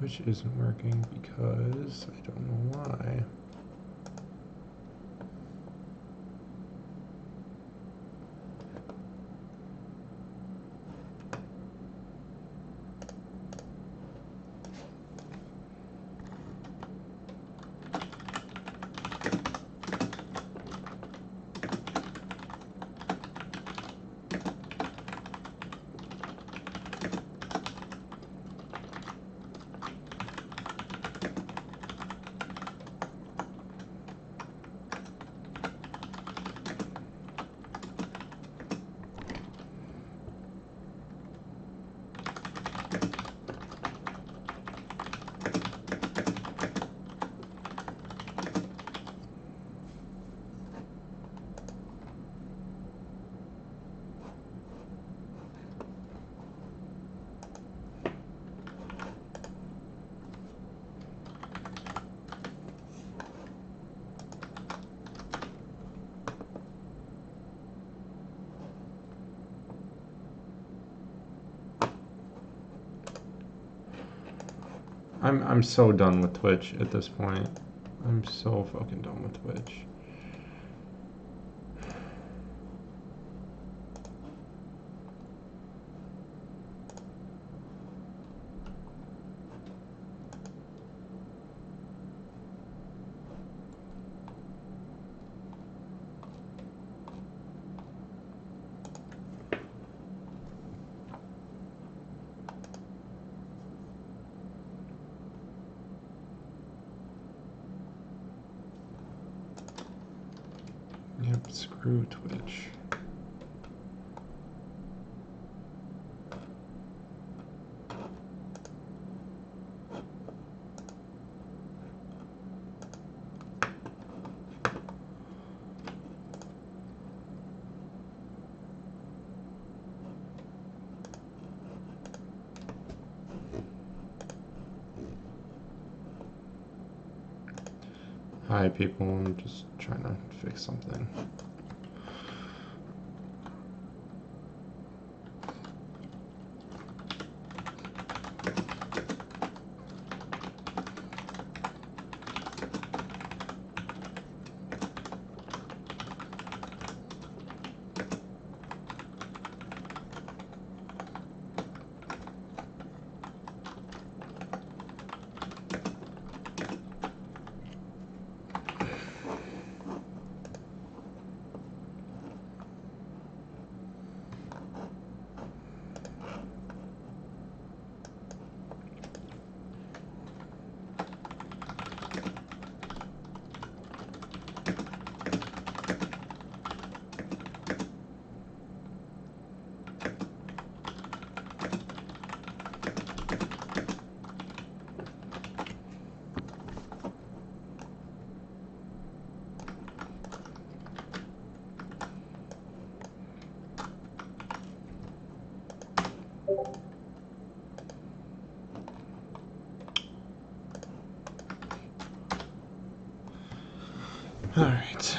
Twitch isn't working because I don't know why. I'm so done with Twitch at this point. I'm so fucking done with Twitch. Yep, screw Twitch. Hi people, I'm just trying to fix something. All right.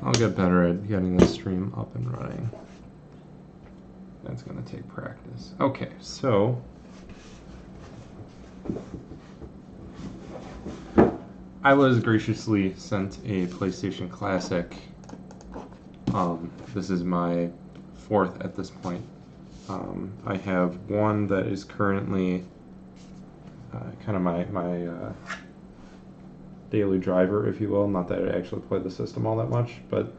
I'll get better at getting this stream up and running. That's going to take practice. Okay, so I was graciously sent a PlayStation Classic. This is my 4th at this point. I have one that is currently kind of my daily driver, if you will. Not that I actually play the system all that much, but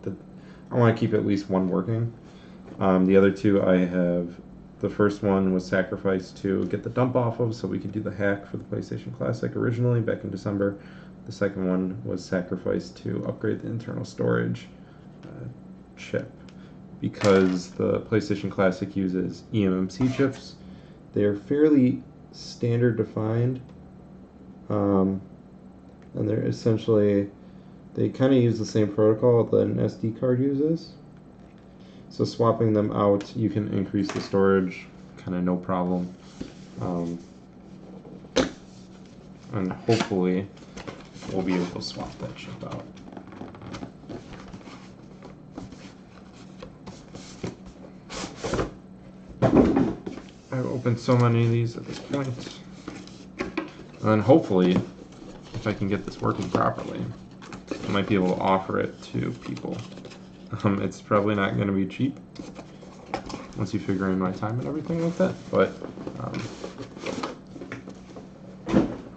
I want to keep at least one working. The other two I have, the first one was sacrificed to get the dump off of so we could do the hack for the PlayStation Classic originally back in December. The second one was sacrificed to upgrade the internal storage chip, because the PlayStation Classic uses eMMC chips. They're fairly standard defined, and they're essentially, they kind of use the same protocol that an SD card uses. So swapping them out, you can increase the storage, kind of no problem. And hopefully we'll be able to swap that chip out. I've opened so many of these at this point. And then hopefully, if I can get this working properly, I might be able to offer it to people. It's probably not going to be cheap once you figure in my time and everything like that, but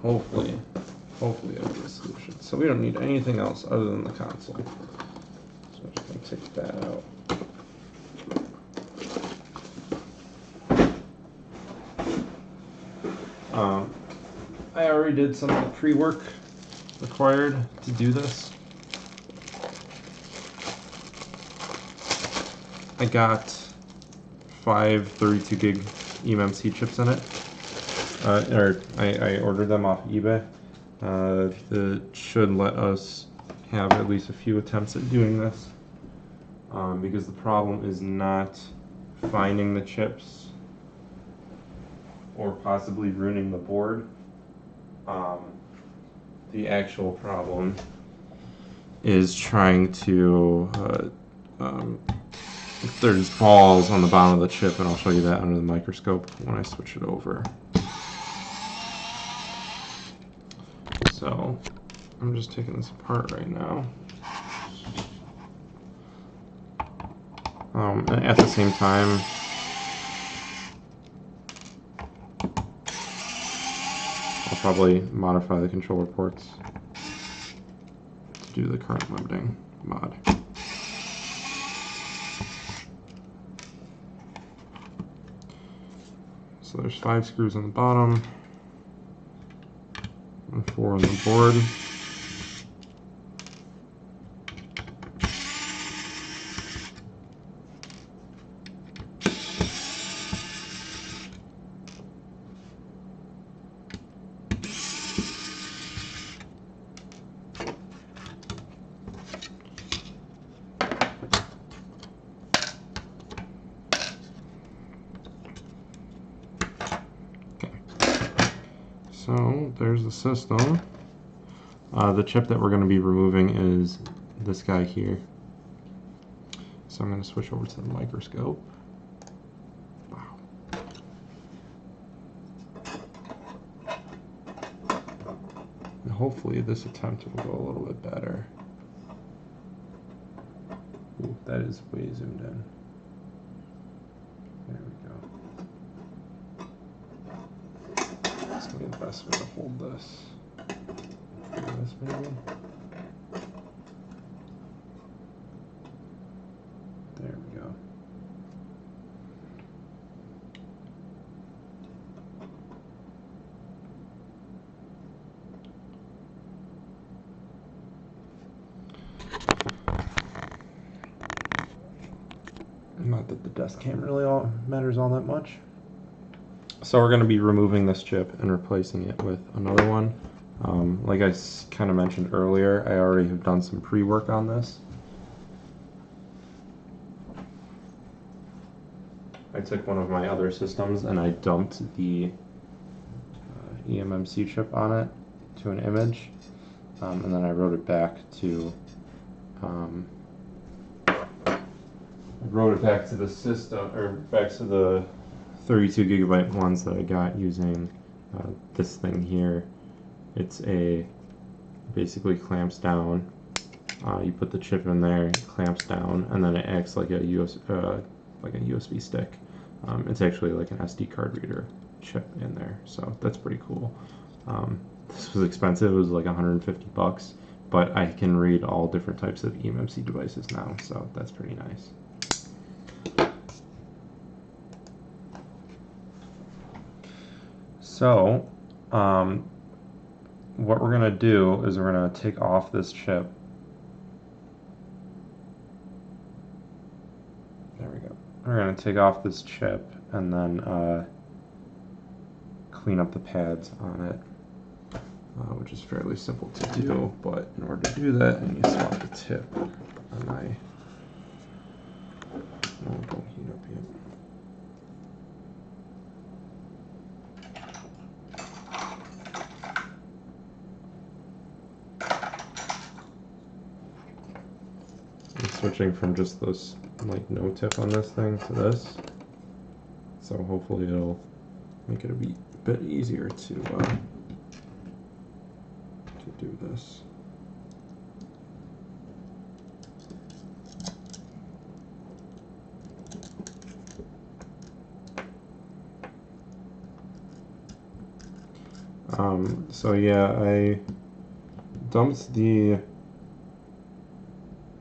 hopefully there'll be a solution. So we don't need anything else other than the console. So I'm just going to take that out. I already did some of the pre-work required to do this. I got 5 32 gig eMMC chips in it. I ordered them off eBay. That should let us have at least a few attempts at doing this. Because the problem is not finding the chips or possibly ruining the board. The actual problem is trying to there's balls on the bottom of the chip, and I'll show you that under the microscope when I switch it over. So I'm just taking this apart right now. And at the same time, I'll probably modify the controller ports to do the current limiting mod. So there's 5 screws on the bottom and 4 on the board. So there's the system. The chip that we're going to be removing is this guy here. So I'm going to switch over to the microscope. Wow. And hopefully this attempt will go a little bit better. Ooh, that is way zoomed in. There we go. That's going to be the best way to hold this. This maybe? There we go. Not that the desk cam really matters all that much. So we're going to be removing this chip and replacing it with another one. Like I kind of mentioned earlier, I already have done some pre-work on this. I took one of my other systems and I dumped the eMMC chip on it to an image, and then I wrote it back to the system, or back to the 32 gigabyte ones that I got using this thing here. It's basically clamps down. You put the chip in there, it clamps down, and then it acts like a USB stick. It's actually like an SD card reader chip in there, so that's pretty cool. This was expensive. It was like $150, but I can read all different types of eMMC devices now, so that's pretty nice. So, what we're going to do is we're going to take off this chip. There we go. We're going to take off this chip and then clean up the pads on it, which is fairly simple to do, but in order to do that, I need to swap the tip on my... No, don't heat up yet. Switching from just this like no tip on this thing to this. So hopefully it'll make it a bit easier to do this. So yeah, I dumped the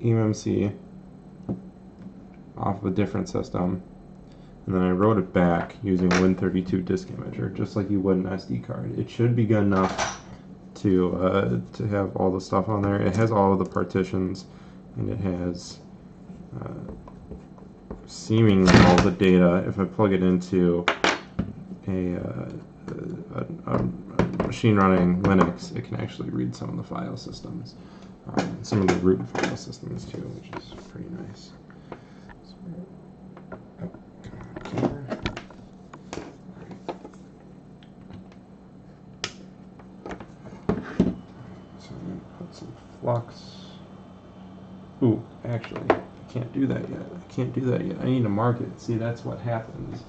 eMMC off of a different system, and then I wrote it back using Win32 disk imager, just like you would an SD card. It should be good enough to have all the stuff on there. It has all of the partitions, and it has seemingly all the data. If I plug it into a machine running Linux, it can actually read some of the file systems, some of the root file systems too, which is pretty nice. So I'm going to put some flux. Ooh, actually, I can't do that yet. I need to mark it. See, that's what happens.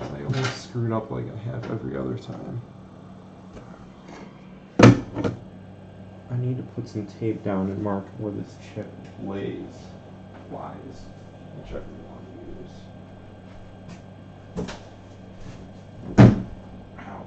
I always screw it up like I have every other time. I need to put some tape down and mark where this chip flies, whichever you want to use. Ow.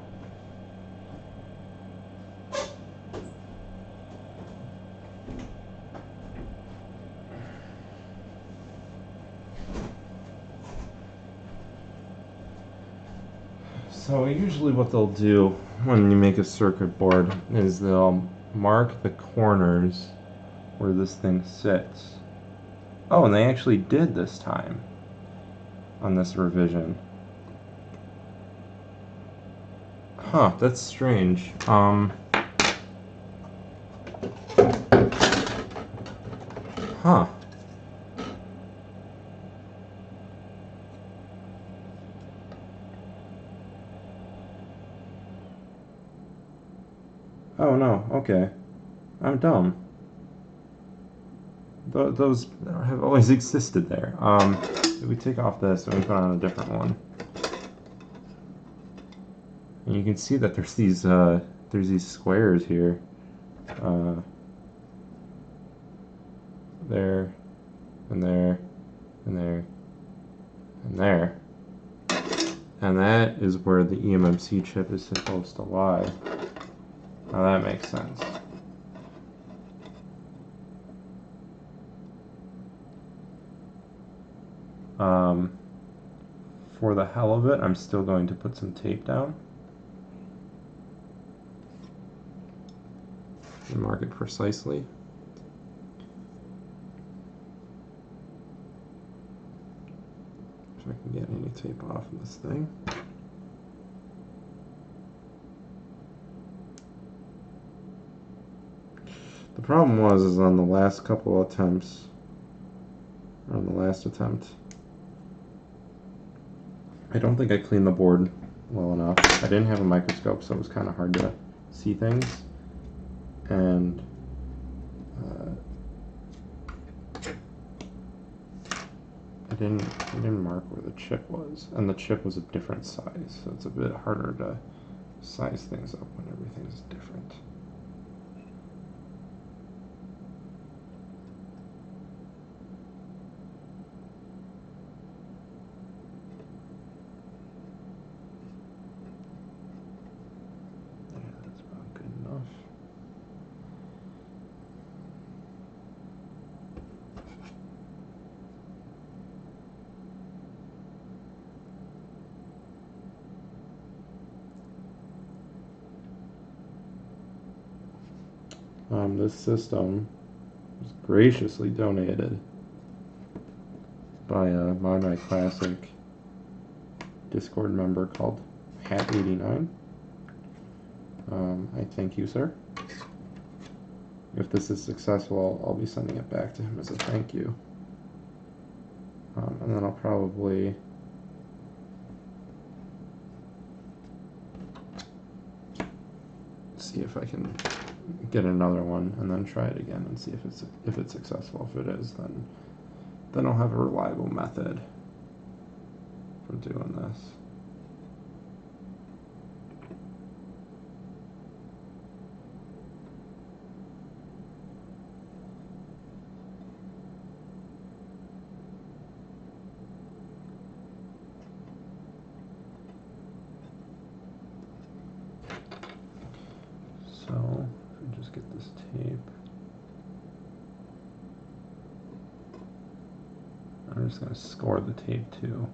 So usually what they'll do when you make a circuit board is they'll mark the corners where this thing sits. Oh, and they actually did this time on this revision. Huh, that's strange. Huh. Oh no, okay. I'm dumb. Those have always existed there. If we take off this and we put on a different one, and you can see that there's these squares here, there, and there, and there, and there, and that is where the eMMC chip is supposed to lie. Now that makes sense. For the hell of it, I'm still going to put some tape down and mark it precisely. If I can get any tape off of this thing. The problem is on the last couple attempts, on the last attempt, I don't think I cleaned the board well enough. I didn't have a microscope, so it was kind of hard to see things. And I didn't mark where the chip was, and the chip was a different size, so it's a bit harder to size things up when everything's different. This system was graciously donated by my classic Discord member called Hat89. I thank you, sir. If this is successful, I'll be sending it back to him as a thank you. And then I'll probably see if I can get another one and then try it again and see if it's successful. If it is, then I'll have a reliable method for doing this. just going to score the tape too.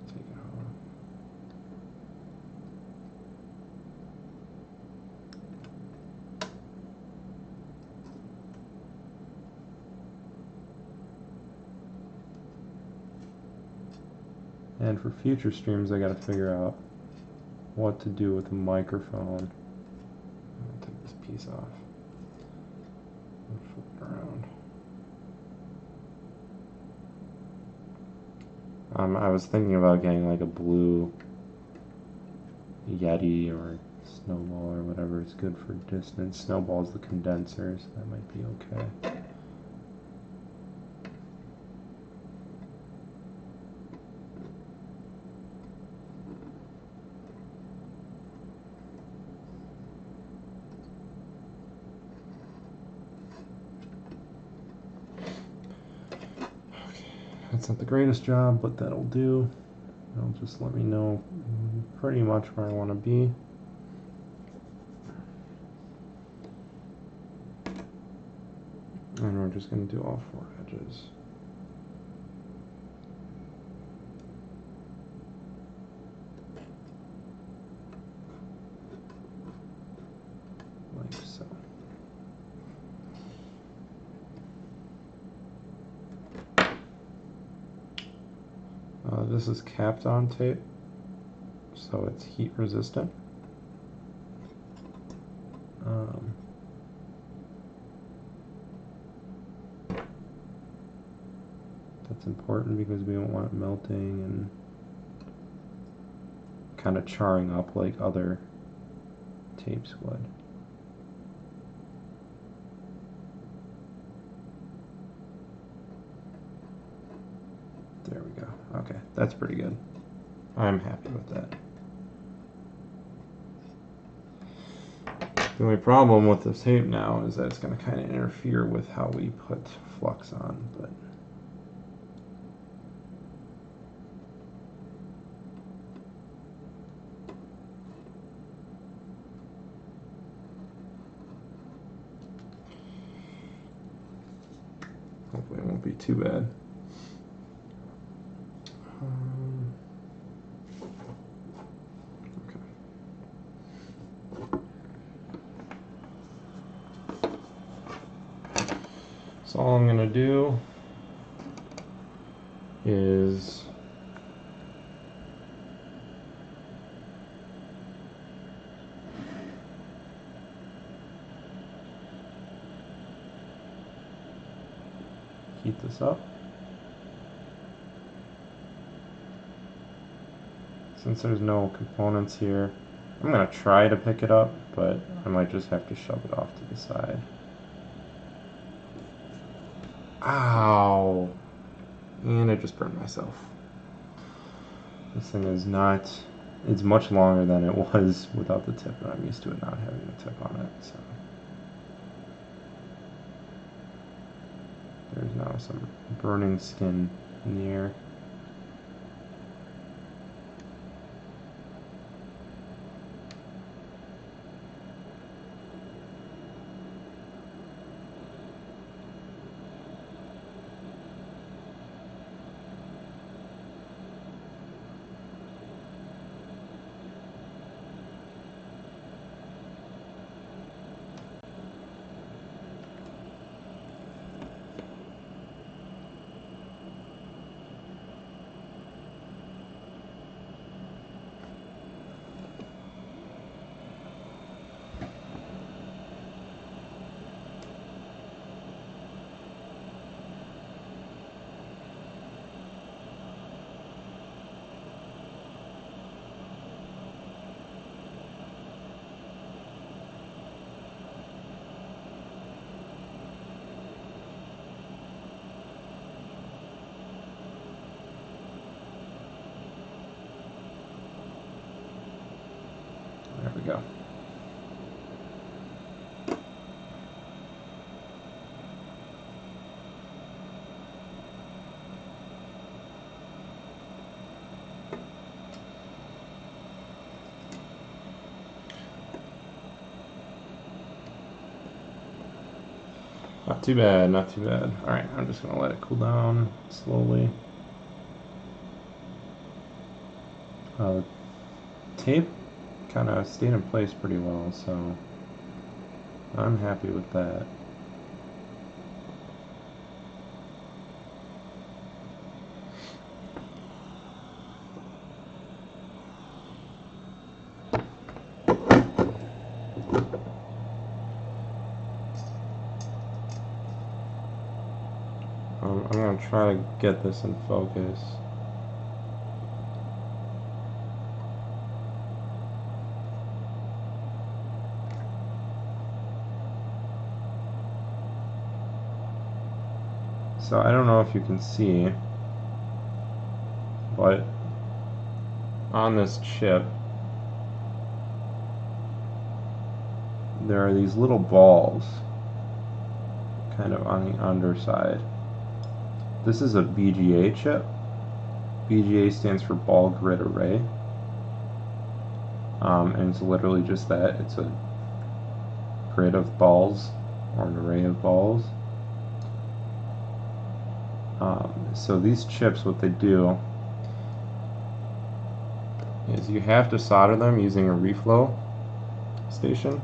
Take it off. And for future streams, I got to figure out what to do with the microphone. I'll take this piece off and flip it around. I was thinking about getting like a blue Yeti or Snowball or whatever is good for distance. Snowball's the condenser, so that might be okay. That's not the greatest job, but that'll do. It'll just let me know pretty much where I want to be. And we're just going to do all 4 edges. Like so. This is capped on tape, so it's heat resistant. That's important because we don't want it melting and kind of charring up like other tapes would. There we go. Okay, that's pretty good. I'm happy with that. The only problem with this tape now is that it's going to kind of interfere with how we put flux on, but hopefully it won't be too bad. So all I'm going to do is heat this up. Since there's no components here, I'm going to try to pick it up, but I might just have to shove it off to the side. Ow! And I just burned myself. This thing is not, it's much longer than it was without the tip, and I'm used to it not having a tip on it, so. There's now some burning skin in the air. Not too bad, not too bad. Alright, I'm just going to let it cool down slowly. The tape kind of stayed in place pretty well, so I'm happy with that. I'm going to try to get this in focus. So I don't know if you can see, but on this chip there are these little balls kind of on the underside. This is a Bga chip. Bga stands for ball grid array. And it's literally just that. It's a grid of balls, or an array of balls. So these chips, what they do is you have to solder them using a reflow station,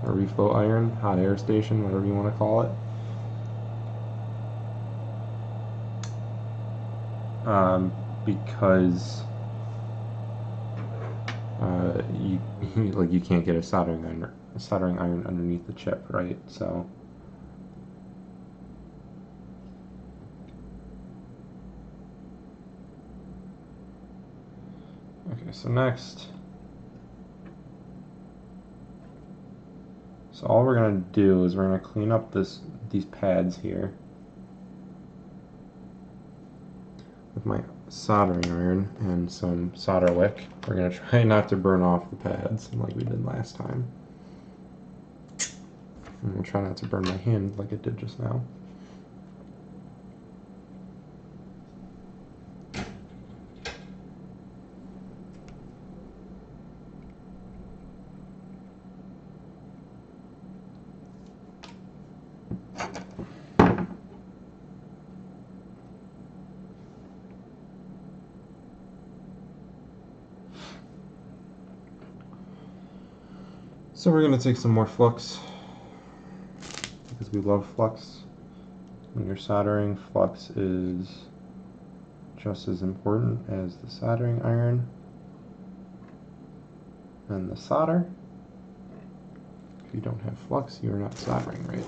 a reflow iron, hot air station, whatever you want to call it. Because you can't get a soldering iron underneath the chip, right? So okay, so next, so all we're gonna do is we're gonna clean up these pads here with my soldering iron and some solder wick. We're going to try not to burn off the pads like we did last time. And we'll try not to burn my hand like it did just now. So we're going to take some more flux, because we love flux. When you're soldering, flux is just as important as the soldering iron and the solder. If you don't have flux, you are not soldering right.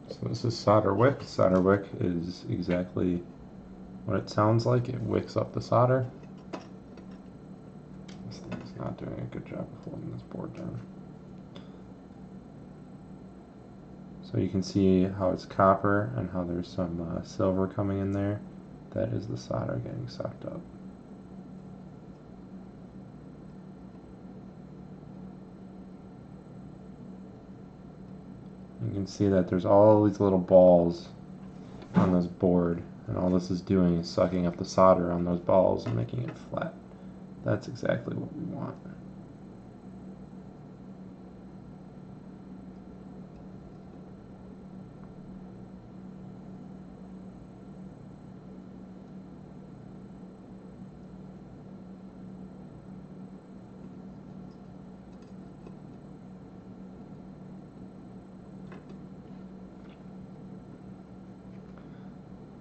So this is solder wick. Solder wick is exactly what it sounds like. It wicks up the solder. This thing is not doing a good job of holding this board down. So you can see how it's copper and how there's some silver coming in there. That is the solder getting sucked up. You can see that there's all these little balls on this board, and all this is doing is sucking up the solder on those balls and making it flat. That's exactly what we want.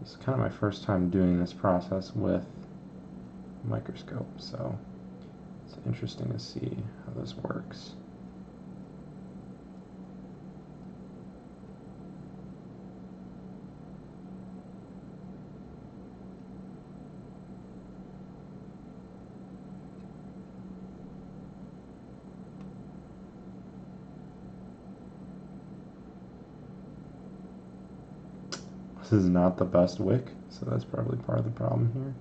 It's kind of my first time doing this process with a microscope, so it's interesting to see how this works. This is not the best wick, so that's probably part of the problem here.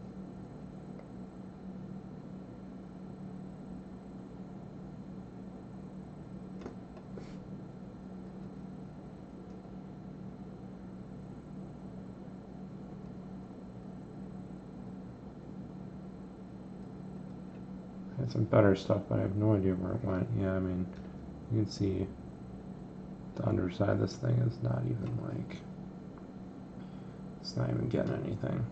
I had some better stuff, but I have no idea where it went. Yeah, I mean, you can see the underside of this thing is not even like, it's not even getting anything.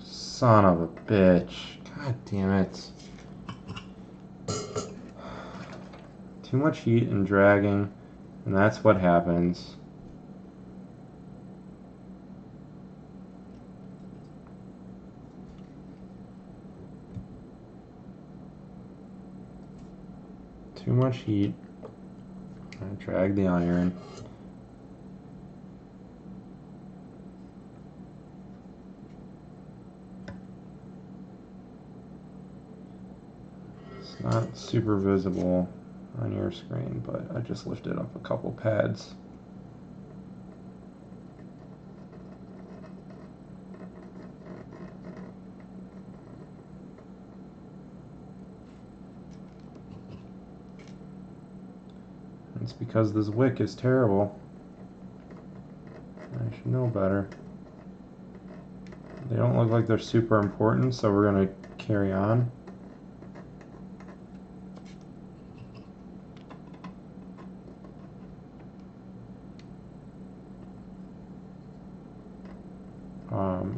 Son of a bitch. God damn it. Too much heat and dragging, and that's what happens. Too much heat. I drag the iron. It's not super visible on your screen, but I just lifted up a couple pads. It's because this wick is terrible. I should know better. They don't look like they're super important, so we're going to carry on.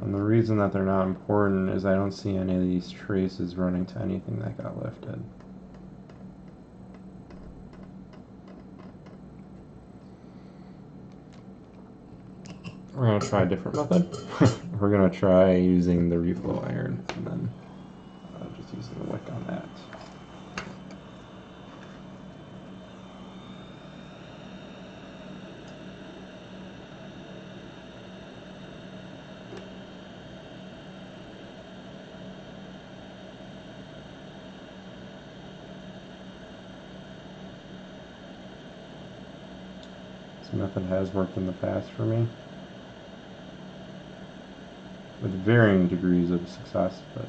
And the reason that they're not important is I don't see any of these traces running to anything that got lifted. We're going to try a different method. We're going to try using the reflow iron and then just using the wick on that. This method has worked in the past for me, with varying degrees of success, but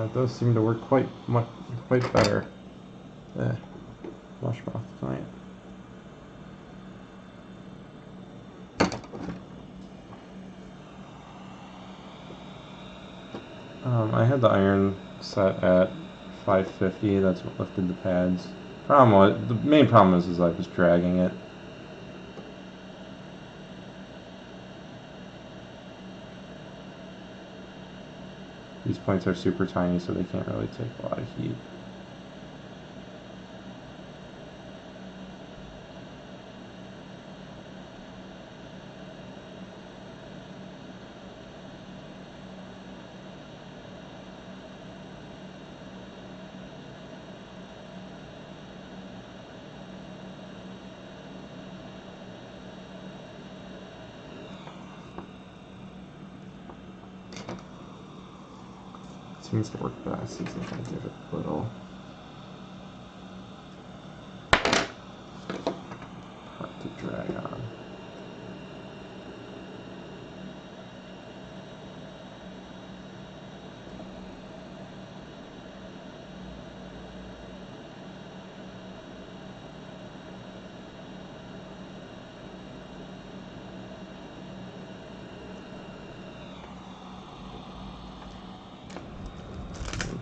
it does seem to work quite better. Flush mouth client. I had the iron set at 550. That's what lifted the pads. The main problem is I was dragging it. These points are super tiny, so they can't really take a lot of heat. Seems to work best is if I give it a little hard to drag on.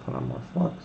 Put on more flux.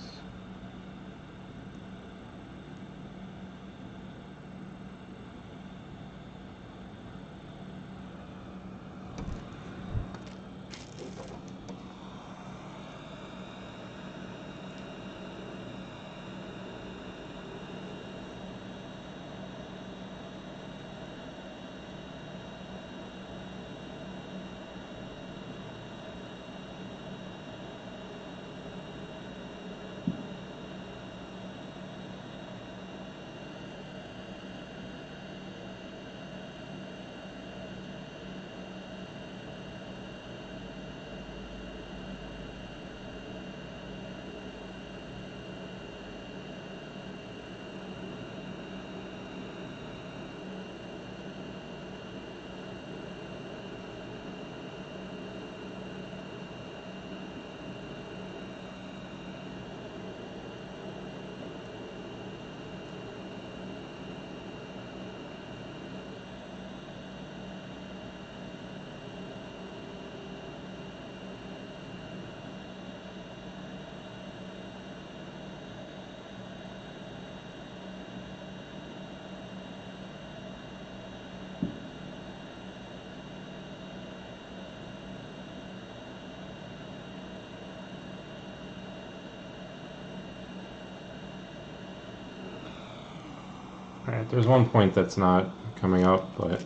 Alright, there's one point that's not coming up, but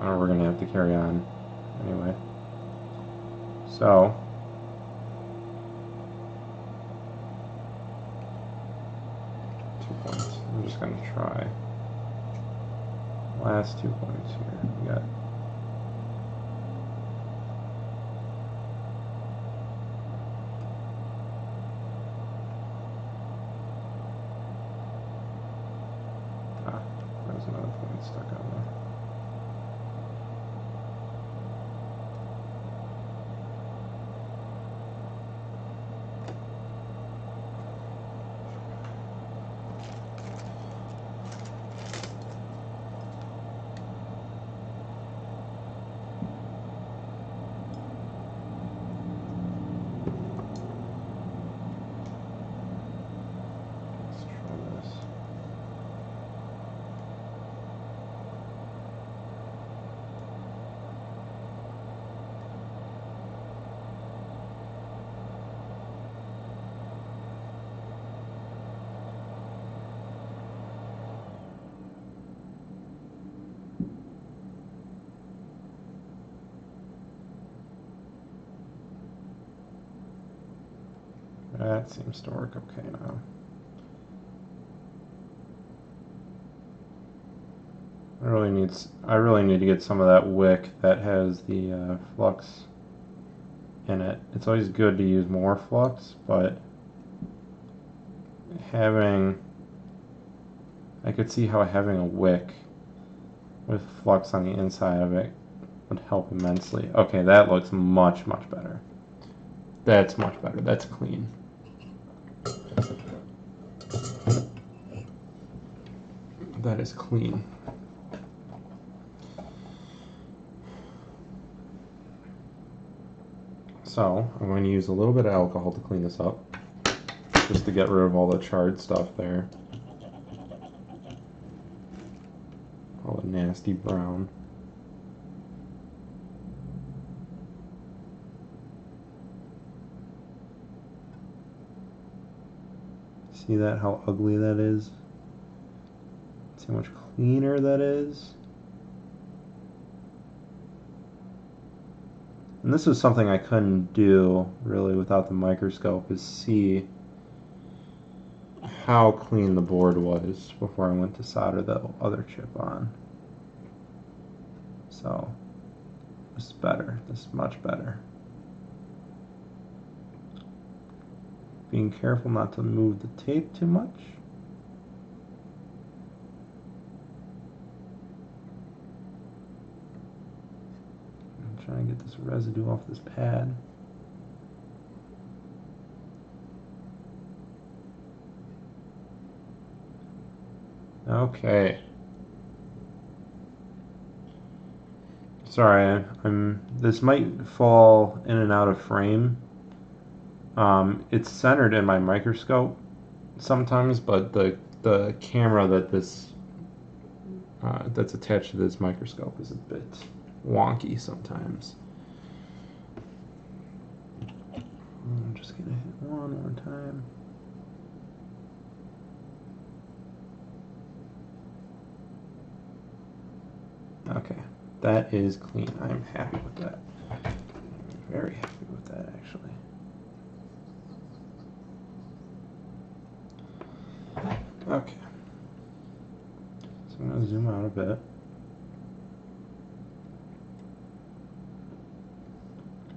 we're going to have to carry on anyway. So, 2 points. I'm just going to try. Last 2 points here. We got there's another point stuck on there. That seems to work okay now. I really need to get some of that wick that has the flux in it. It's always good to use more flux, but I could see how having a wick with flux on the inside of it would help immensely. Okay, that looks much, much better. That's much better. That's clean. That is clean. So, I'm going to use a little bit of alcohol to clean this up, just to get rid of all the charred stuff there. All the nasty brown. See that, how ugly that is? See how much cleaner that is? And this is something I couldn't do really without the microscope, is see how clean the board was before I went to solder the other chip on. So, this is better. This is much better. Being careful not to move the tape too much. I'm trying to get this residue off this pad. Okay. Sorry, this might fall in and out of frame. It's centered in my microscope sometimes, but the camera that that's attached to this microscope is a bit wonky sometimes. I'm just gonna hit one more time. Okay, that is clean. I'm happy with that. Very happy with that, actually. Okay. So I'm going to zoom out a bit.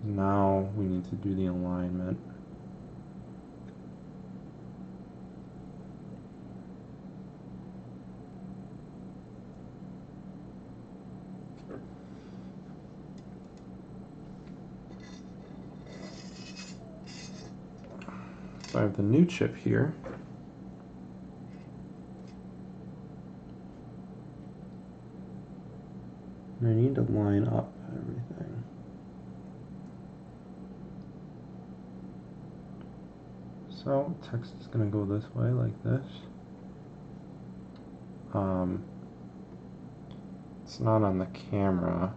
Now we need to do the alignment. So I have the new chip here. And I need to line up everything. So text is going to go this way like this. It's not on the camera,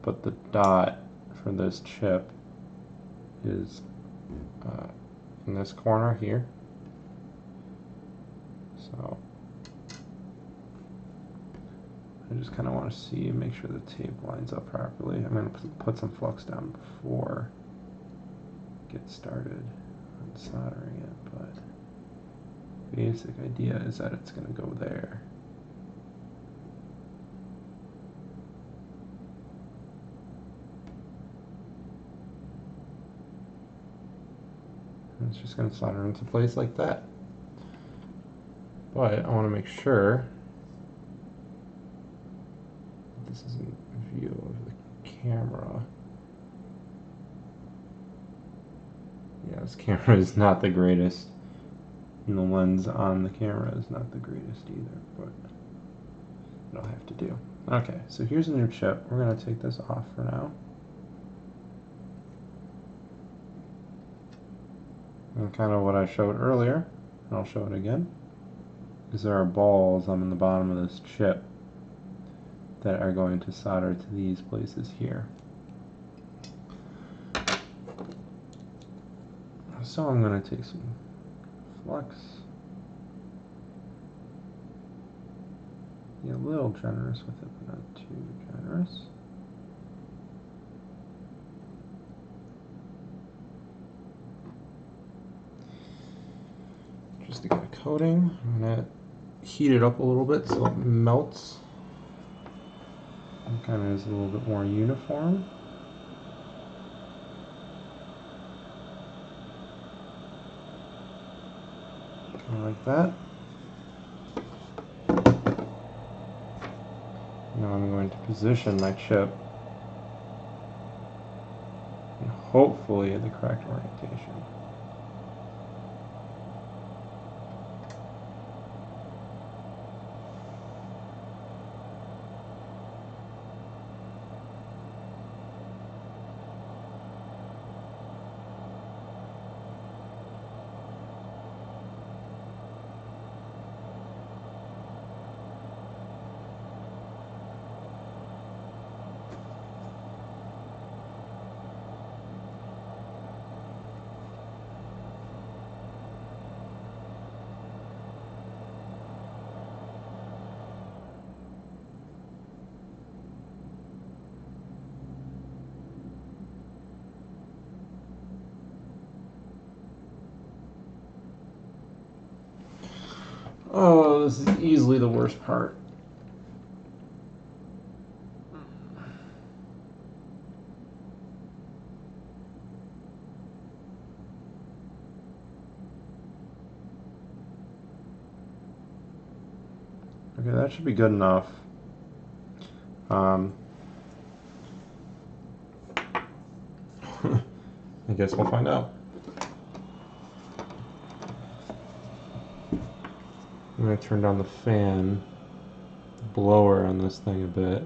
but the dot for this chip is in this corner here. So I just kind of want to see and make sure the tape lines up properly. I'm going to put some flux down before I get started on soldering it, but basic idea is that it's going to go there. And it's just going to solder into place like that. But I want to make sure this is a view of the camera. Yeah, this camera is not the greatest. And the lens on the camera is not the greatest either, but it'll have to do. Okay, so here's a new chip. We're going to take this off for now. And kind of what I showed earlier, and I'll show it again, is there are balls on the bottom of this chip that are going to solder to these places here. So I'm going to take some flux, be a little generous with it, but not too generous. Just to get a coating, I'm going to heat it up a little bit so it melts and kind of is a little bit more uniform. Kind of like that. Now I'm going to position my chip and hopefully the correct orientation. Oh, this is easily the worst part. Okay, that should be good enough. I guess we'll find out. I'm going to turn down the fan blower on this thing a bit.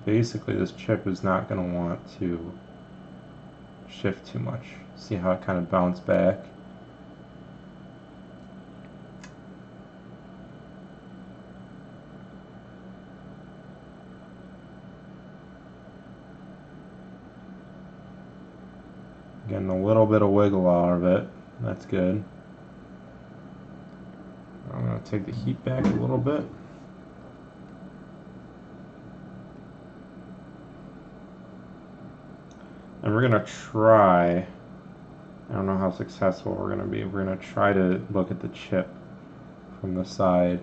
Basically, this chip is not going to want to shift too much. See how it kind of bounced back? Getting a little bit of wiggle out of it. That's good. I'm going to take the heat back a little bit. And we're going to try, I don't know how successful we're going to be, we're going to try to look at the chip from the side.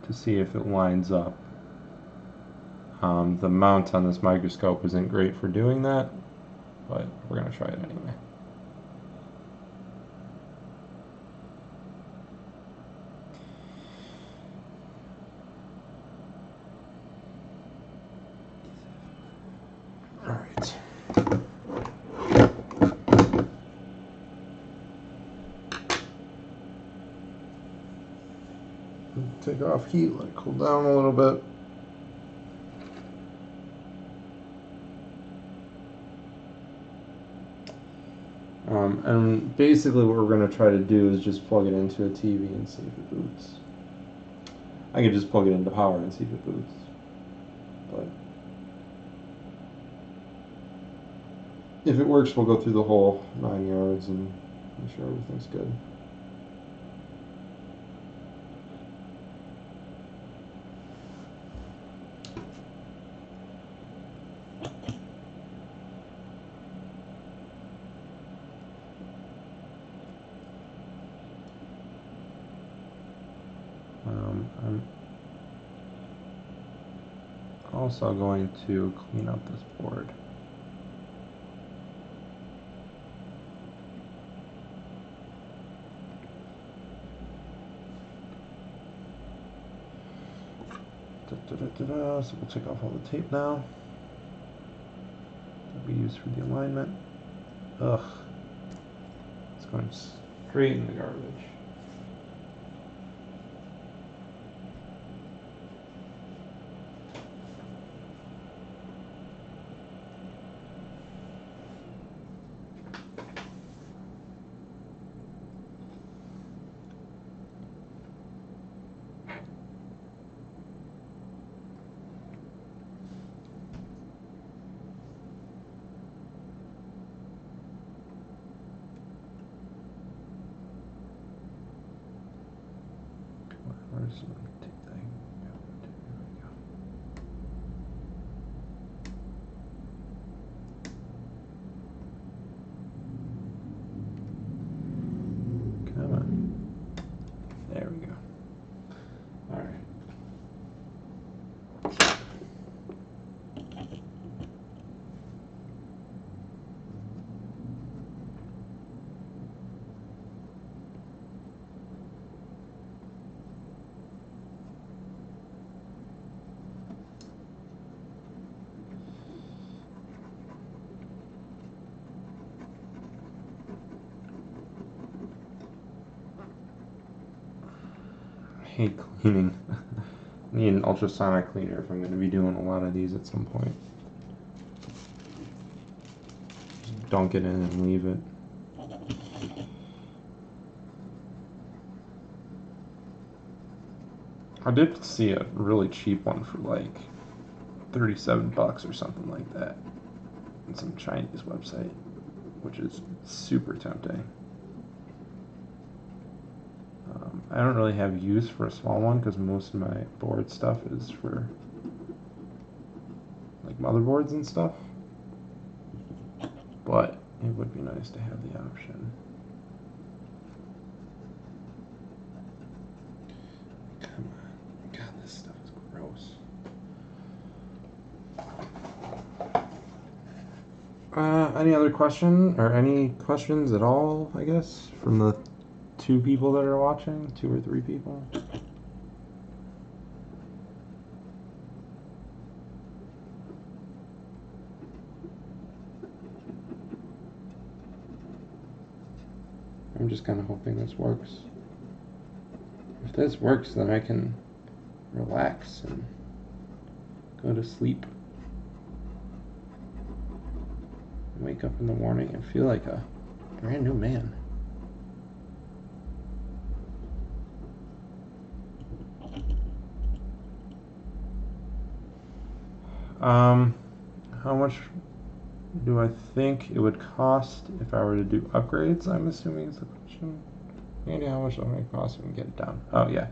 to see if it lines up. The mount on this microscope isn't great for doing that, but we're going to try it anyway. All right. Take off heat, let it cool down a little bit. And basically what we're going to try to do is just plug it into a TV and see if it boots. I could just plug it into power and see if it boots. But if it works, we'll go through the whole 9 yards and make sure everything's good. I'm also going to clean up this board. So we'll take off all the tape now that we use for the alignment. Ugh, it's going straight in the garbage. Where's the tape thing? There we go. Come on. There we go. All right. I hate cleaning. I need an ultrasonic cleaner if I'm going to be doing a lot of these at some point. Just dunk it in and leave it. I did see a really cheap one for like $37 or something like that on some Chinese website, which is super tempting. I don't really have use for a small one because most of my board stuff is for like motherboards and stuff, but it would be nice to have the option. Come on, God, this stuff is gross. Any other question or any questions at all, I guess, from the 2 people that are watching, 2 or 3 people? I'm just kind of hoping this works. If this works, then I can relax and go to sleep. Wake up in the morning and feel like a brand new man. How much do I think it would cost if I were to do upgrades? I'm assuming is the question. Maybe how much would it cost if we get it down? Oh yeah.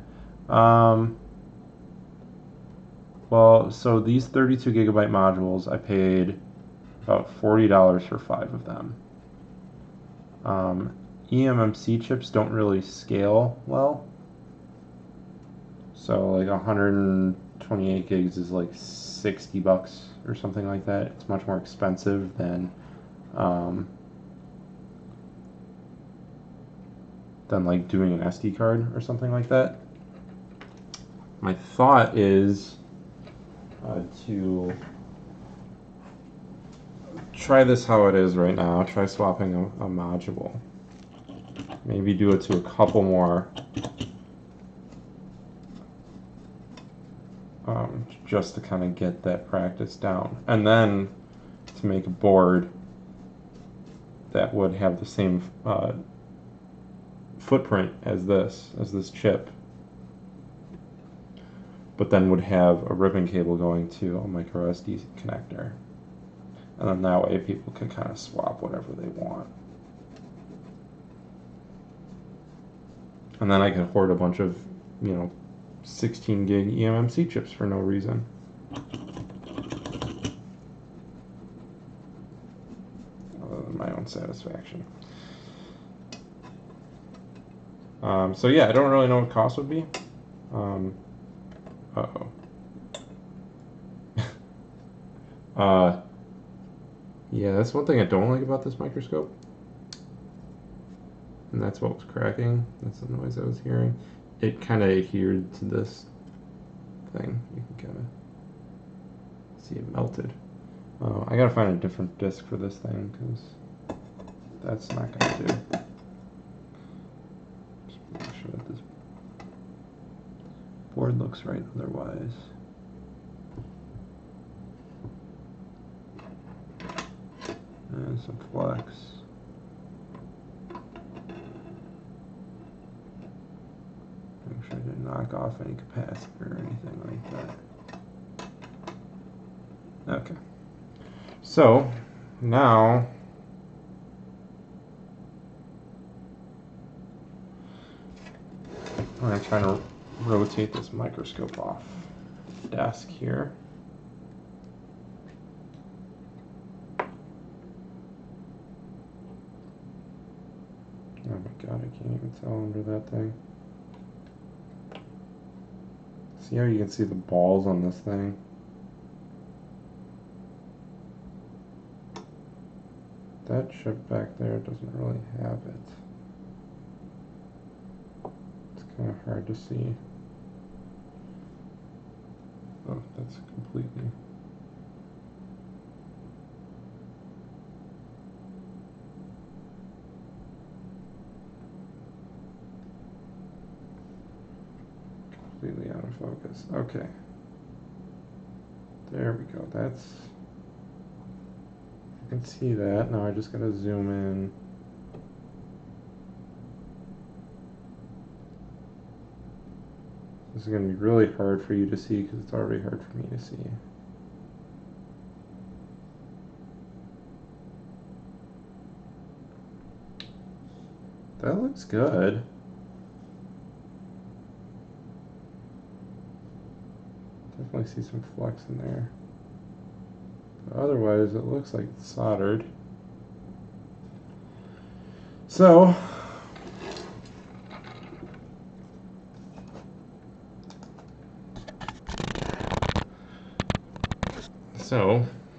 Well, so these 32 gigabyte modules, I paid about $40 for 5 of them. eMMC chips don't really scale well, So like 128 gigs is like $60 or something like that. It's much more expensive than like doing an SD card or something like that. My thought is to try this how it is right now. Try swapping a module. Maybe do it to a couple more. Just to kind of get that practice down. And then to make a board that would have the same footprint as this chip, but then would have a ribbon cable going to a micro SD connector. And then that way people can kind of swap whatever they want. And then I could hoard a bunch of, 16 gig eMMC chips for no reason. Other than my own satisfaction. So yeah, I don't really know what cost would be. Yeah, that's one thing I don't like about this microscope. And that's what was cracking. That's the noise I was hearing. It kind of adhered to this thing. You can kind of see it melted. I gotta find a different disc for this thing because that's not gonna do. Just make sure that this board looks right otherwise. And some flex. Make sure I didn't knock off any capacitor or anything like that. Okay. So now I'm going to try to rotate this microscope off the desk here. Oh my god, I can't even tell under that thing. See how you can see the balls on this thing? That chip back there doesn't really have it. It's kind of hard to see. Oh, that's completely... completely out of focus. Okay. There we go. That's... I can see that. Now I just gotta zoom in. This is gonna be really hard for you to see because it's already hard for me to see. That looks good. Definitely see some flex in there. But otherwise, it looks like it's soldered. So,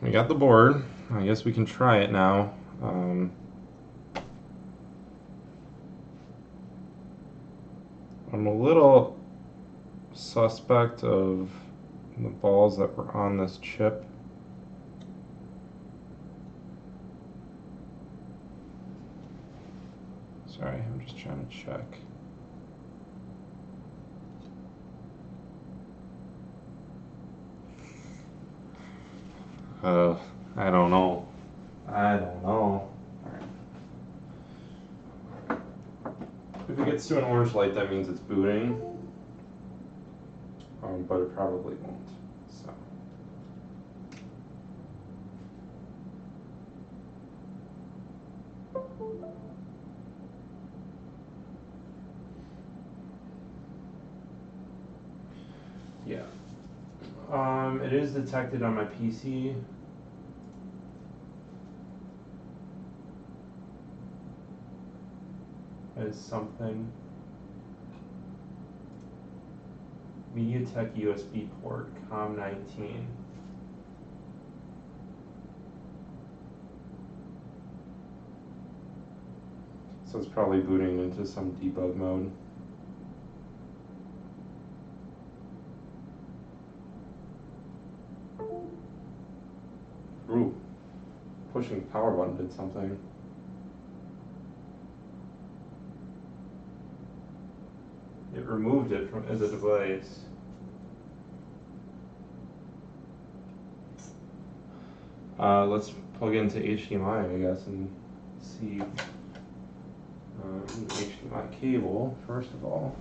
we got the board. I guess we can try it now. I'm a little suspect of the balls that were on this chip. Sorry, I'm just trying to check. I don't know. I don't know. Alright. If it gets to an orange light, that means it's booting. But it probably won't. So. Yeah. It is detected on my PC. As something. MediaTek USB port, COM19. So it's probably booting into some debug mode. Ooh, pushing the power button did something. It removed it from as a device. Let's plug into HDMI, I guess, and see. HDMI cable, first of all.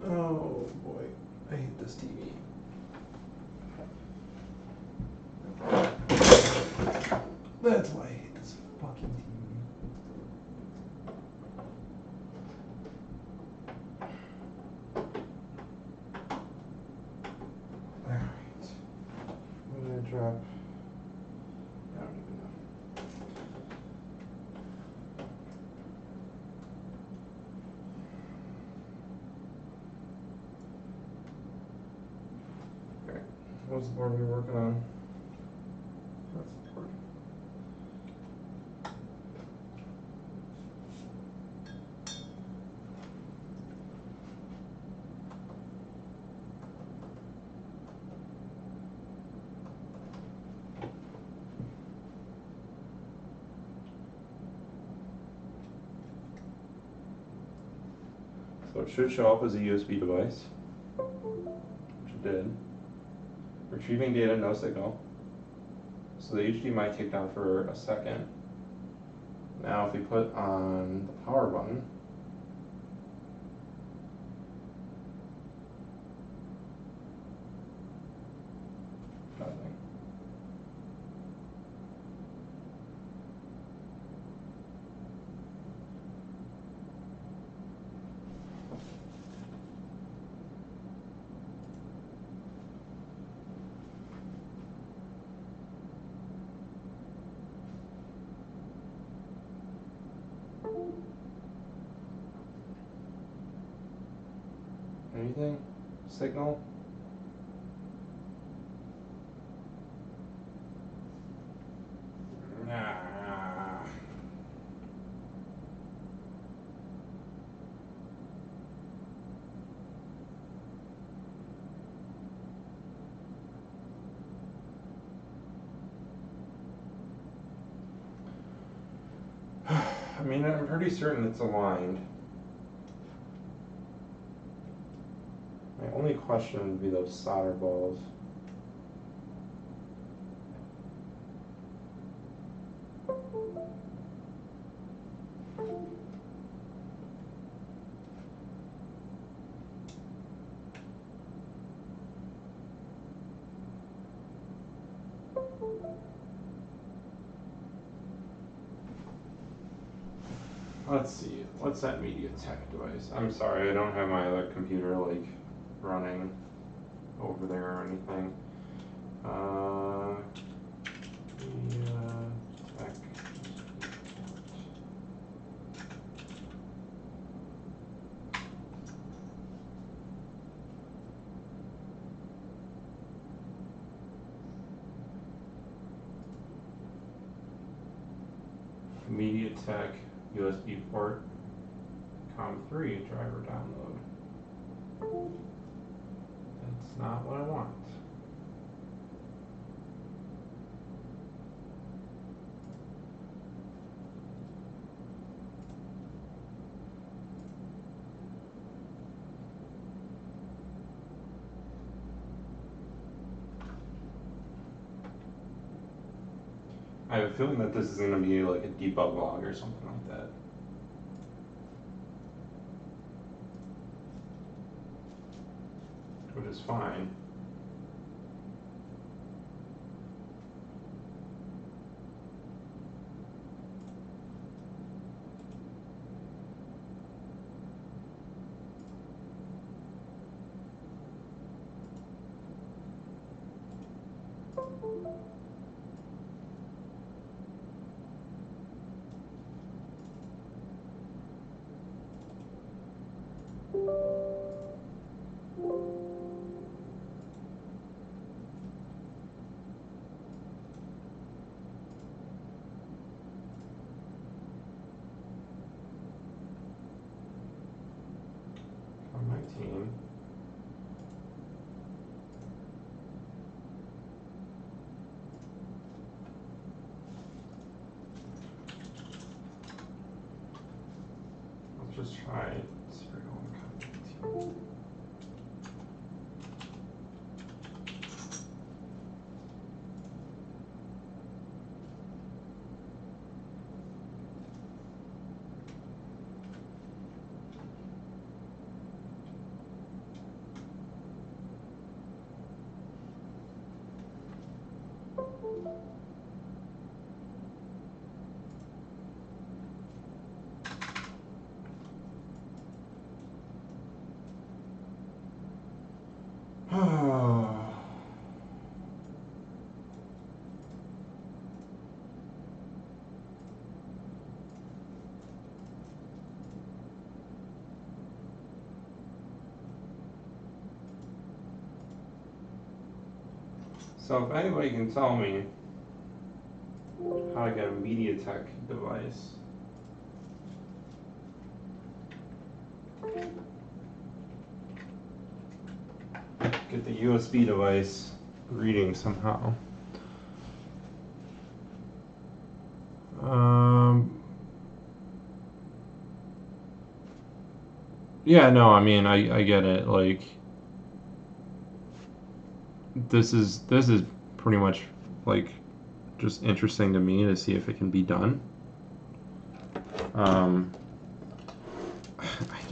Oh boy, I hate this TV. That's why I hate this fucking TV. Alright. What did I drop? I don't even know. Okay. What's the board we're working on? That's the board. So it should show up as a USB device, which it did. Retrieving data, no signal. So the HDMI kicked on for a second. Now if we put on the power button, nothing. Anything? Signal? Nah. I mean, I'm pretty certain it's aligned. My only question would be those solder balls. Let's see, what's that MediaTek device? I'm sorry, I don't have my other computer like running over there or anything. MediaTek. MediaTek USB port, COM3 driver download. That's not what I want. I have a feeling that this is going to be like a debug log or something like that. is fine. On my team. Let's just try serial and content team. So if anybody can tell me how to get a MediaTek device, get the USB device reading somehow. Yeah, no, I mean, I get it. Like, this is pretty much like just interesting to me to see if it can be done.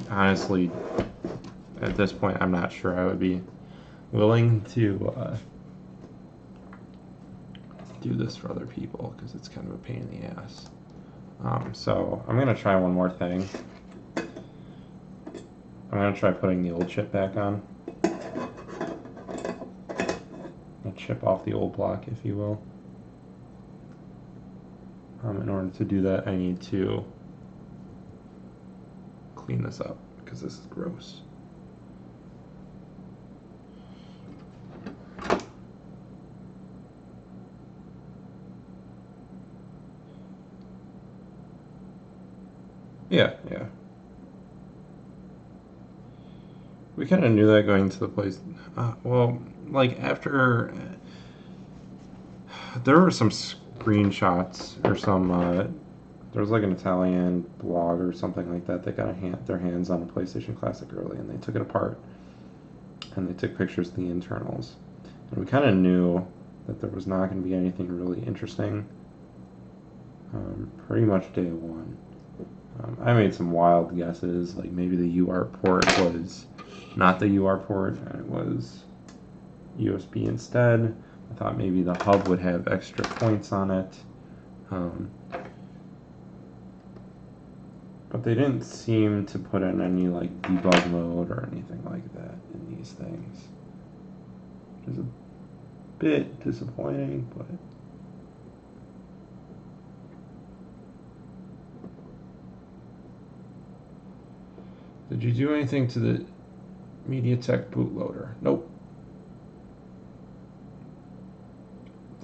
Honestly, at this point, I'm not sure I would be willing to do this for other people because it's kind of a pain in the ass. So I'm gonna try one more thing. I'm gonna try putting the old chip back on. A chip off the old block, if you will. In order to do that, I need to clean this up because this is gross. Yeah. We kind of knew that going to the place. Well, like after there were some screenshots or some there was like an Italian blog or something like that got their hands on a PlayStation Classic early, and they took it apart and they took pictures of the internals, and we kind of knew that there was not going to be anything really interesting pretty much day one. I made some wild guesses, like maybe the UART port was not the UART port and it was USB instead. I thought maybe the hub would have extra points on it. But they didn't seem to put in any like debug mode or anything like that in these things. Which is a bit disappointing, but did you do anything to the MediaTek bootloader? Nope.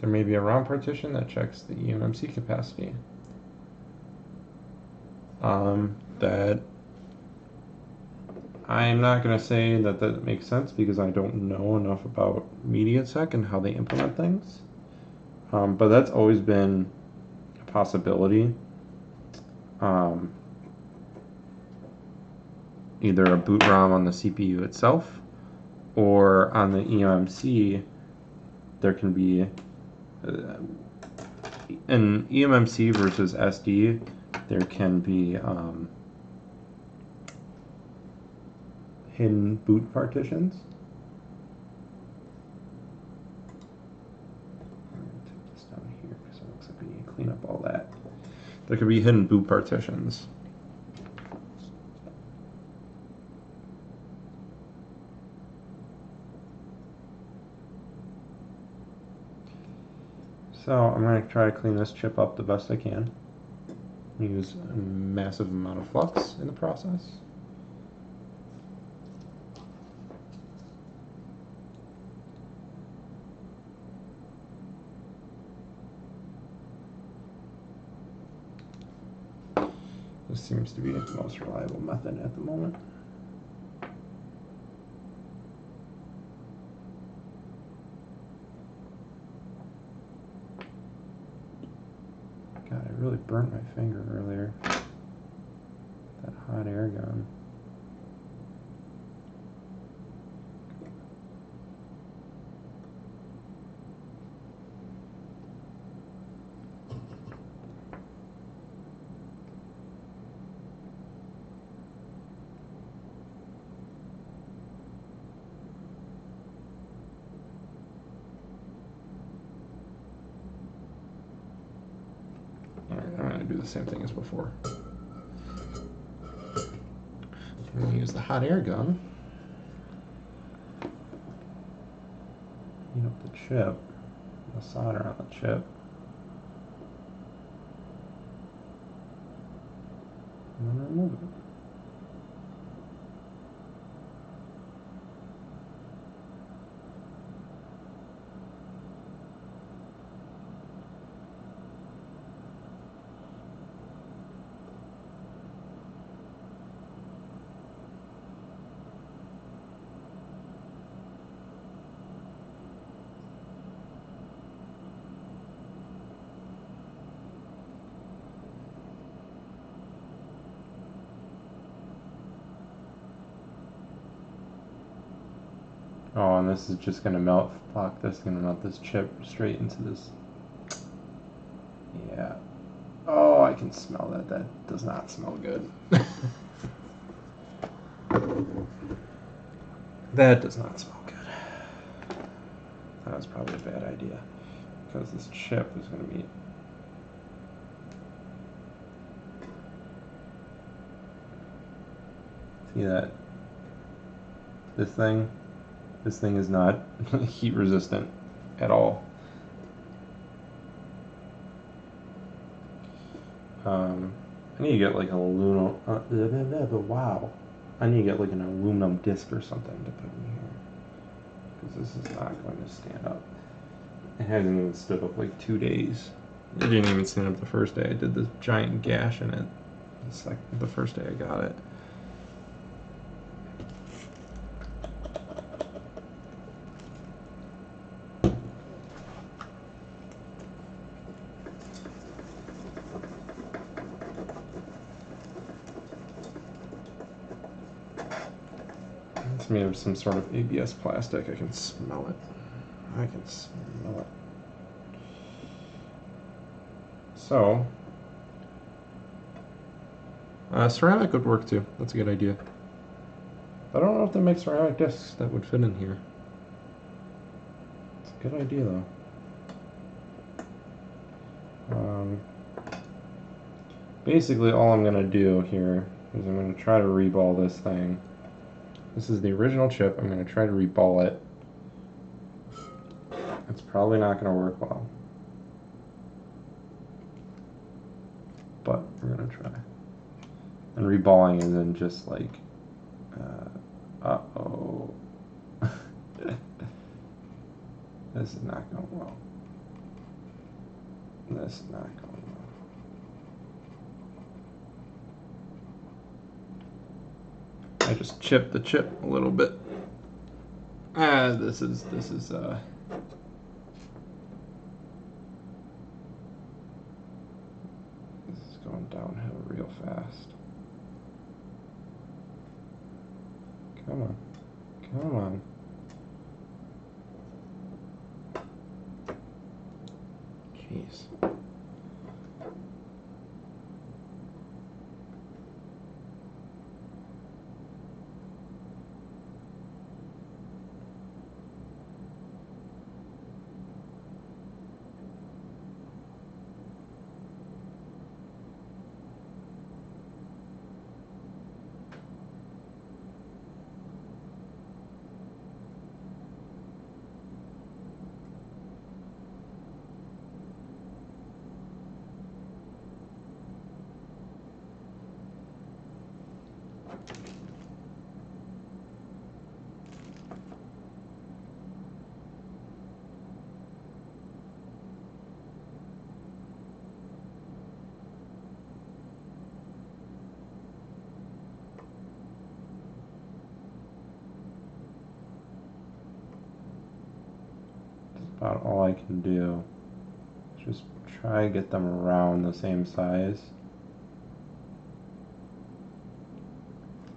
There may be a ROM partition that checks the eMMC capacity. That I'm not going to say that makes sense because I don't know enough about MediaTek and how they implement things. But that's always been a possibility. Either a boot ROM on the CPU itself or on the eMMC, there can be in eMMC versus SD, there can be hidden boot partitions. clean up all that. There could be hidden boot partitions. So I'm going to try to clean this chip up the best I can. Use a massive amount of flux in the process. This seems to be the most reliable method at the moment. God, I really burnt my finger earlier. That hot air gun. I'm going to do the same thing as before. I'm going to use the hot air gun. Heat up the chip, the solder on the chip. And then remove it. Oh, and this is just going to melt. Fuck, this is going to melt this chip straight into this. Yeah. Oh, I can smell that. That does not smell good. That does not smell good. That was probably a bad idea. Because this chip is going to be... See that? This thing is not heat resistant at all. I need to get like an aluminum. Wow. I need to get like an aluminum disc or something to put in here, because this is not going to stand up. It hasn't even stood up like 2 days. It didn't even stand up the first day. I did this giant gash in it. It's like the first day I got it. It's made of some sort of ABS plastic. I can smell it. I can smell it. So, ceramic would work too. That's a good idea. I don't know if they make ceramic discs that would fit in here. It's a good idea though. Basically all I'm going to do here is I'm going to try to reball this thing. This is the original chip. I'm going to try to reball it. It's probably not going to work well, but we're going to try. And reballing isn't just like, uh-oh. This is not going well. This is not going well. I just chipped the chip a little bit. This is going downhill real fast. Come on. Come on. Jeez. about all I can do. Just try to get them around the same size.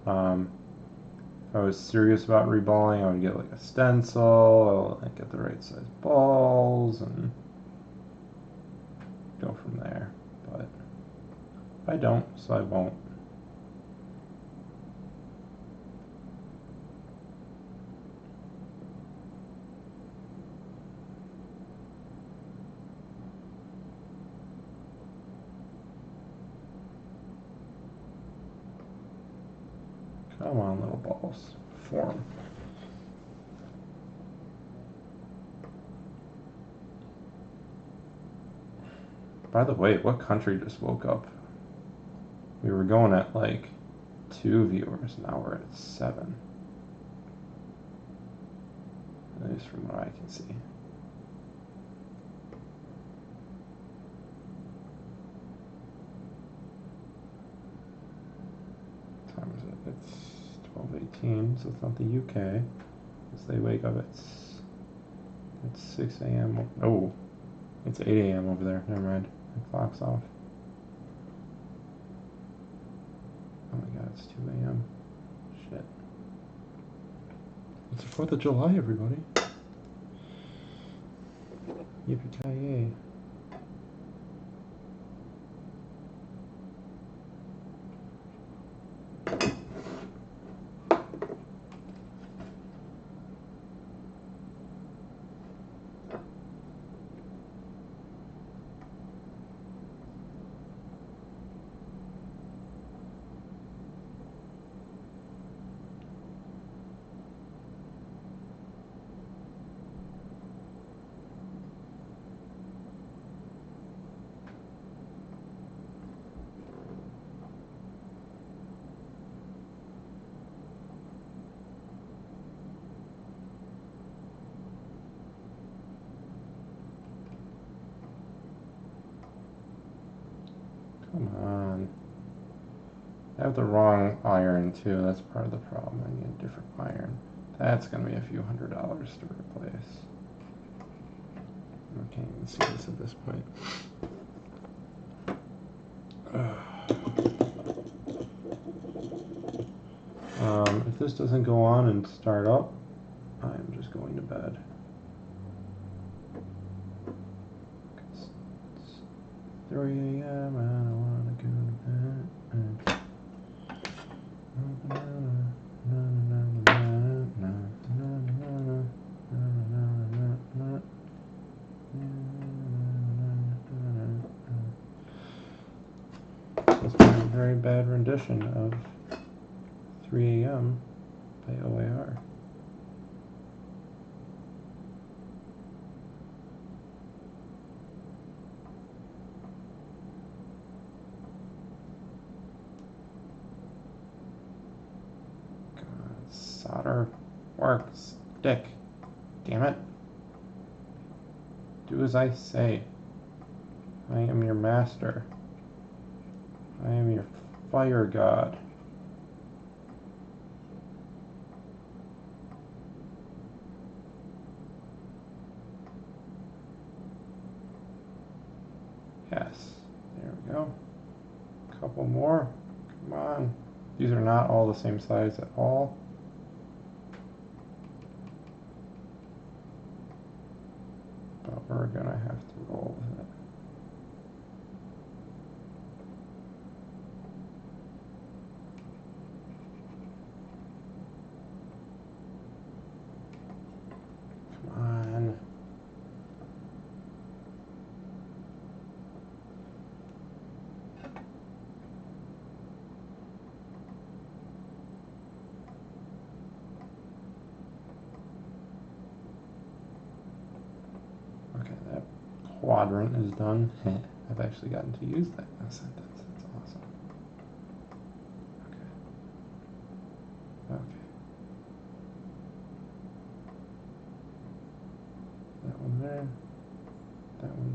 If I was serious about reballing, I would get like a stencil, I'd get the right size balls, and go from there. But I don't, so I won't. Come on, little balls. Form. By the way, what country just woke up? We were going at like 2 viewers, now we're at 7. At least from what I can see. What time is it? It's 12:18, so it's not the UK. Because they wake up at 6 a.m. Oh, it's 8 a.m. over there. Never mind. The clock's off. Oh my god, it's 2 a.m. Shit. It's the 4th of July, everybody. Yippee-ki-yay. Come on. I have the wrong iron too, that's part of the problem. I need a different iron. That's going to be a few $100s to replace. I can't even see this at this point. If this doesn't go on and start up, I'm just going to bed. It's 3 a.m. I don't want to go to bed. It's been a very bad rendition of 3 a.m. by OAR. God, solder works. Dick. Damn it. Do as I say. I am your master. I am your fire god. Yes, there we go. A couple more. Come on. These are not all the same size at all. But we're gonna have to roll with it. Come on. Okay, that quadrant is done. I've actually gotten to use that in a sentence. That's awesome. Okay. Okay. That one there. That one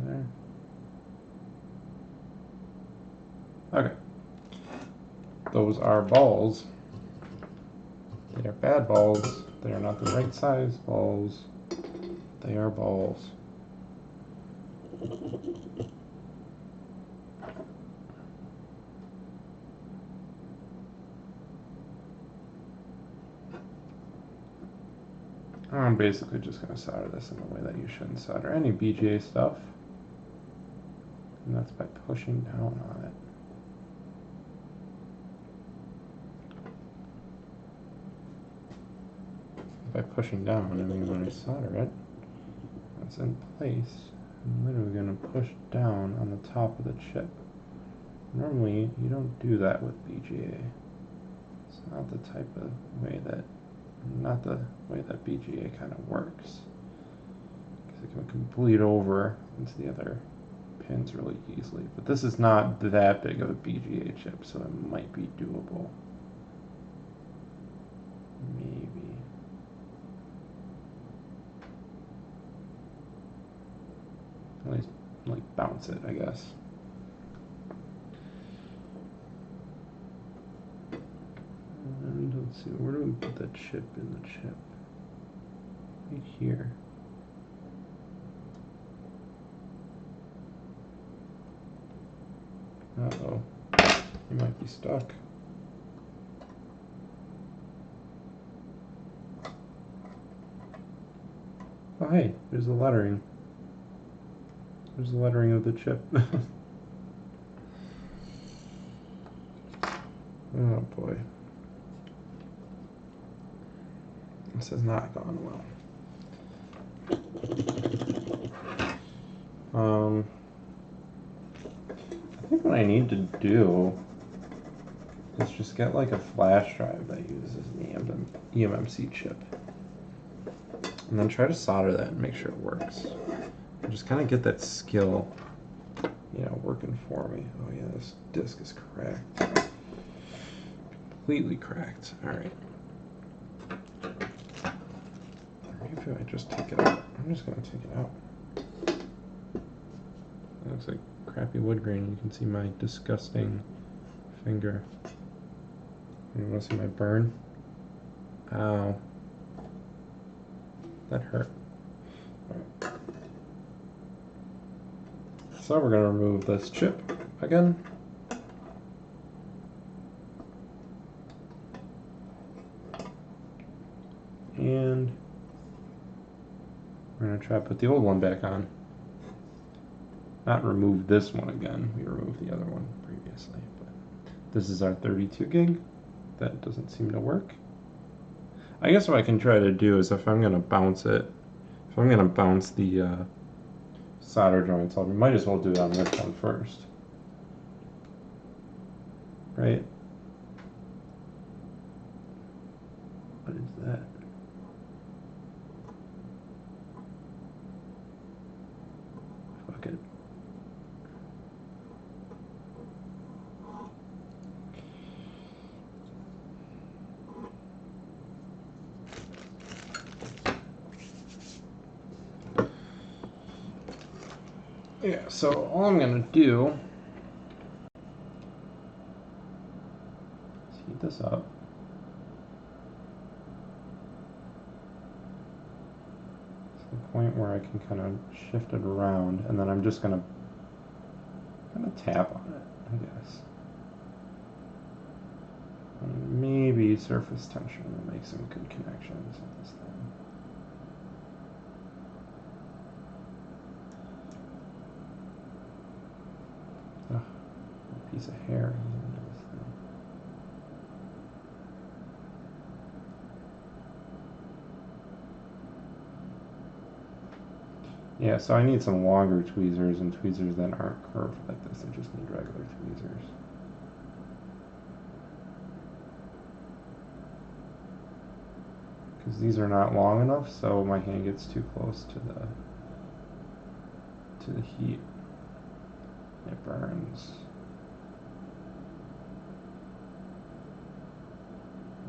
there. Okay. Those are balls. They are bad balls. They are not the right size balls. They are balls. I'm basically just going to solder this in the way that you shouldn't solder any BGA stuff. And that's by pushing down on it. By pushing down, I mean when I solder it, it's in place. I'm literally going to push down on the top of the chip. Normally, you don't do that with BGA. It's not the type of way that, not the way that BGA kind of works. Because it can bleed over into the other pins really easily. But this is not that big of a BGA chip, so it might be doable. Maybe. At least, like, bounce it, I guess. And let's see, where do we put that chip in the chip? Right here. Uh-oh. You might be stuck. Oh, hey, there's the lettering. There's the lettering of the chip. Oh boy. This has not gone well. I think what I need to do is just get like a flash drive that uses an eMMC chip. And then try to solder that and make sure it works. And just kind of get that skill, you know, working for me. Oh yeah, this disc is cracked. Completely cracked. Alright. Maybe if I just take it out. I'm just going to take it out. It looks like crappy wood grain. You can see my disgusting finger. You want to see my burn? Ow. That hurt. All right. So we're going to remove this chip again. And we're going to try to put the old one back on. Not remove this one again. We removed the other one previously. But this is our 32 gig. That doesn't seem to work. I guess what I can try to do is if I'm going to bounce it, if I'm going to bounce the solder joints off, we might as well do it on this one first. Right? What is that? Fuck it. Yeah, so all I'm going to do is heat this up. To the point where I can kind of shift it around, and then I'm just going to kind of tap on it, I guess. And maybe surface tension will make some good connections with this thing. Ugh, a piece of hair into this thing. Yeah, so I need some longer tweezers and tweezers that aren't curved like this. I just need regular tweezers. Because these are not long enough, so my hand gets too close to the heat. It burns.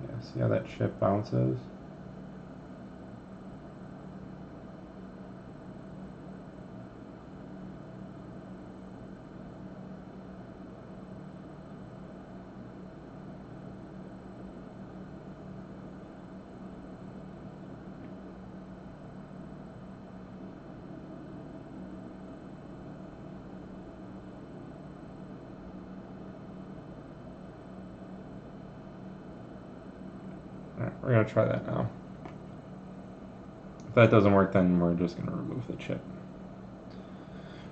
Yeah, see how that chip bounces? we're gonna try that now. If that doesn't work, then we're just gonna remove the chip.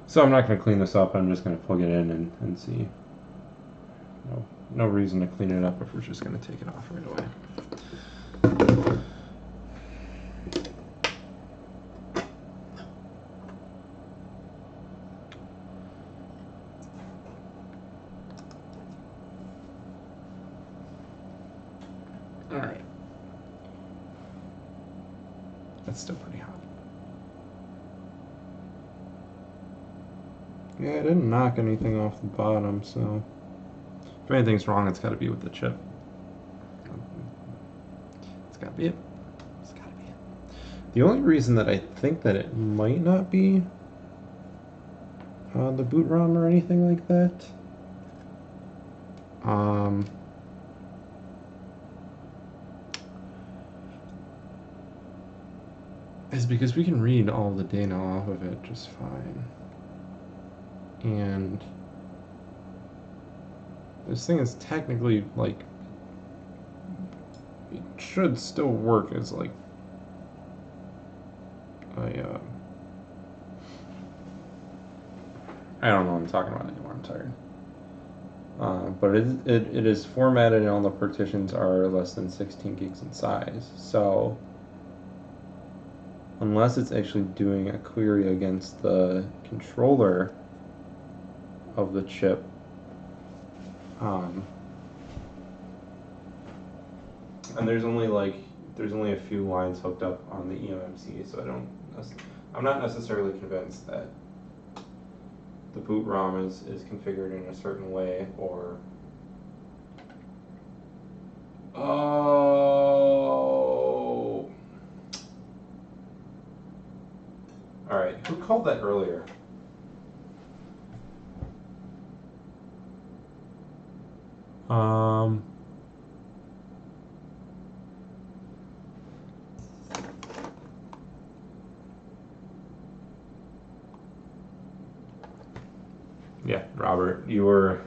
So I'm not gonna clean this up. I'm just gonna plug it in and see. No reason to clean it up if we're just gonna take it off right away. All right. That's still pretty hot. Yeah, I didn't knock anything off the bottom, so if anything's wrong, it's got to be with the chip. It's got to be it. It's got to be it. The only reason that I think that it might not be the boot ROM or anything like that, is because we can read all the data off of it just fine. And this thing is technically, like, it should still work as, like, I don't know what I'm talking about anymore, I'm tired. But it is formatted and all the partitions are less than 16 gigs in size. So unless it's actually doing a query against the controller of the chip, and there's only a few lines hooked up on the eMMC, so I'm not necessarily convinced that the boot ROM is configured in a certain way, or oh, all right. Who called that earlier? Yeah, Robert, you were.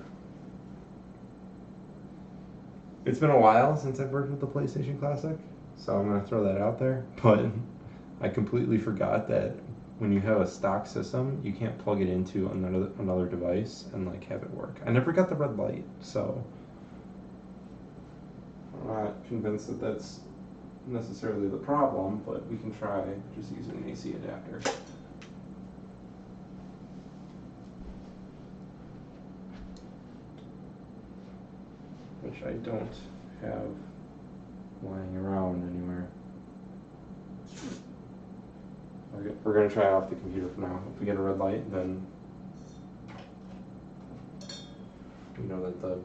It's been a while since I've worked with the PlayStation Classic, so I'm going to throw that out there. But I completely forgot that when you have a stock system, you can't plug it into another device and like have it work. I never got the red light, so I'm not convinced that that's necessarily the problem, but we can try just using an AC adapter. Which I don't have lying around anywhere. We're going to try it off the computer for now. If we get a red light, then we know that the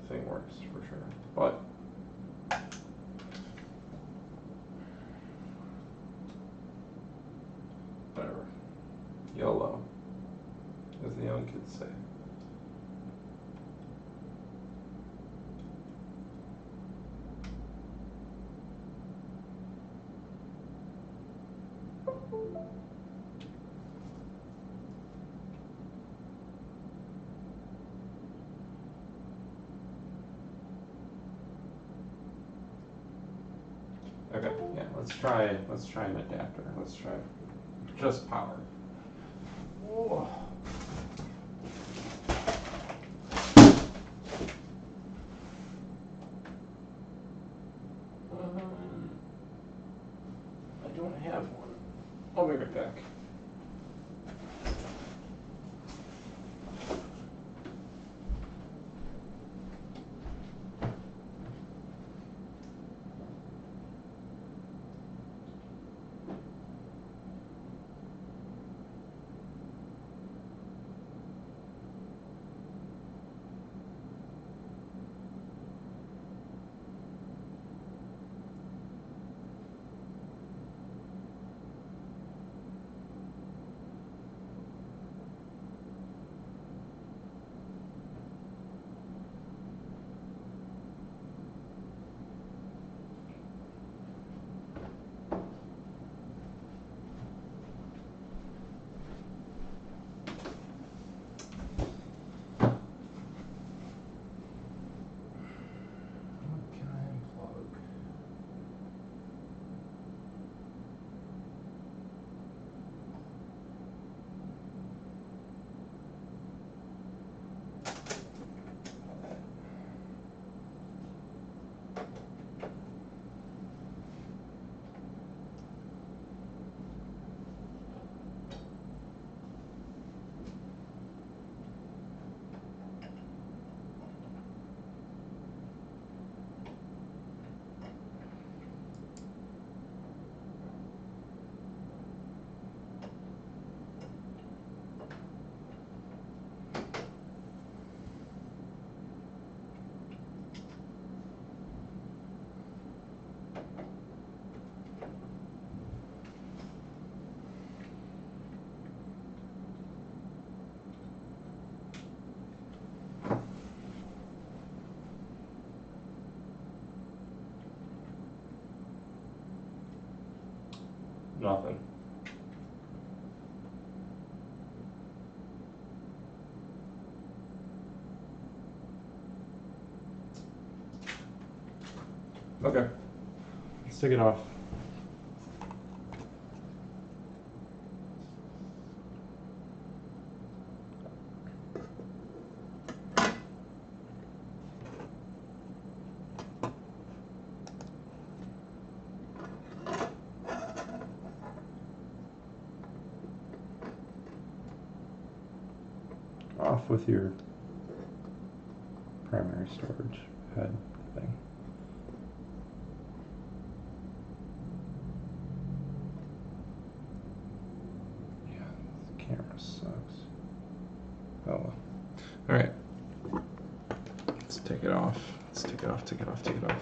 thing works for sure. But whatever. YOLO, as the young kids say. Okay, yeah, let's try an adapter. Let's try just power. Whoa. I don't have one. I'll be right back. Nothing. Okay. Let's take it off. Off with your primary storage head thing. Yeah, this camera sucks. Oh well. Alright. Let's take it off. Let's take it off, take it off, take it off.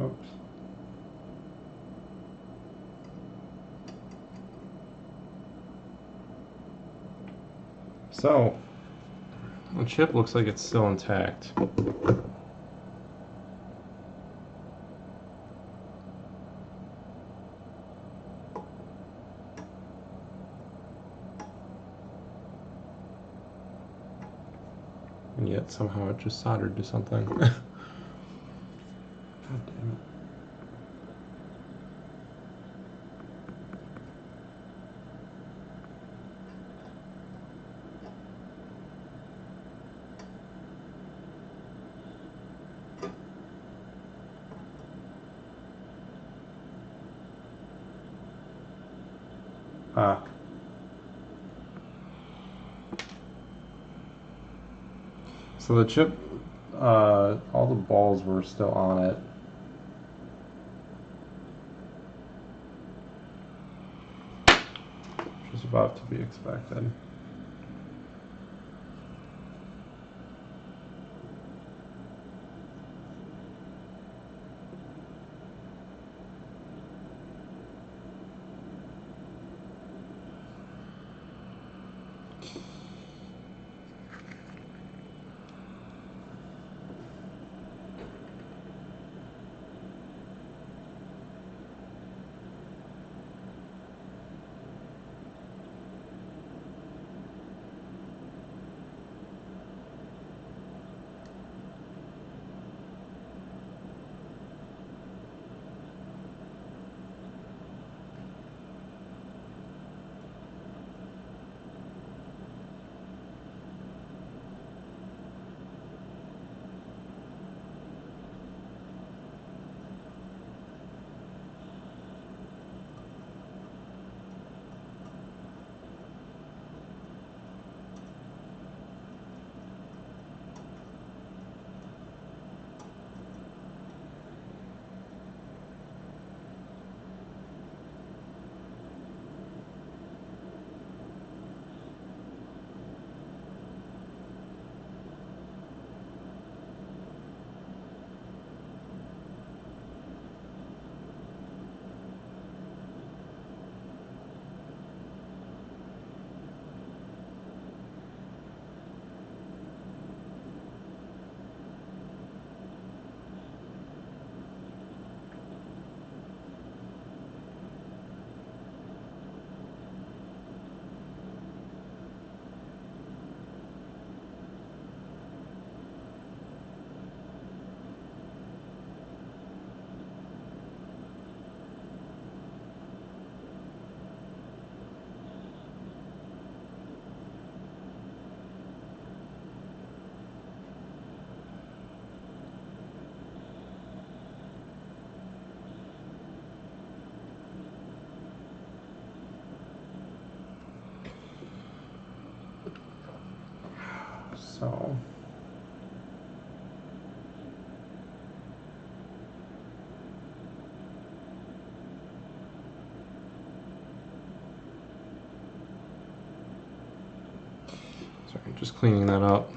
Oops. So, the chip looks like it's still intact. And yet somehow it just soldered to something. God damn it. Ah. So the chip, all the balls were still on it. Which is about to be expected. So sorry, just cleaning that up.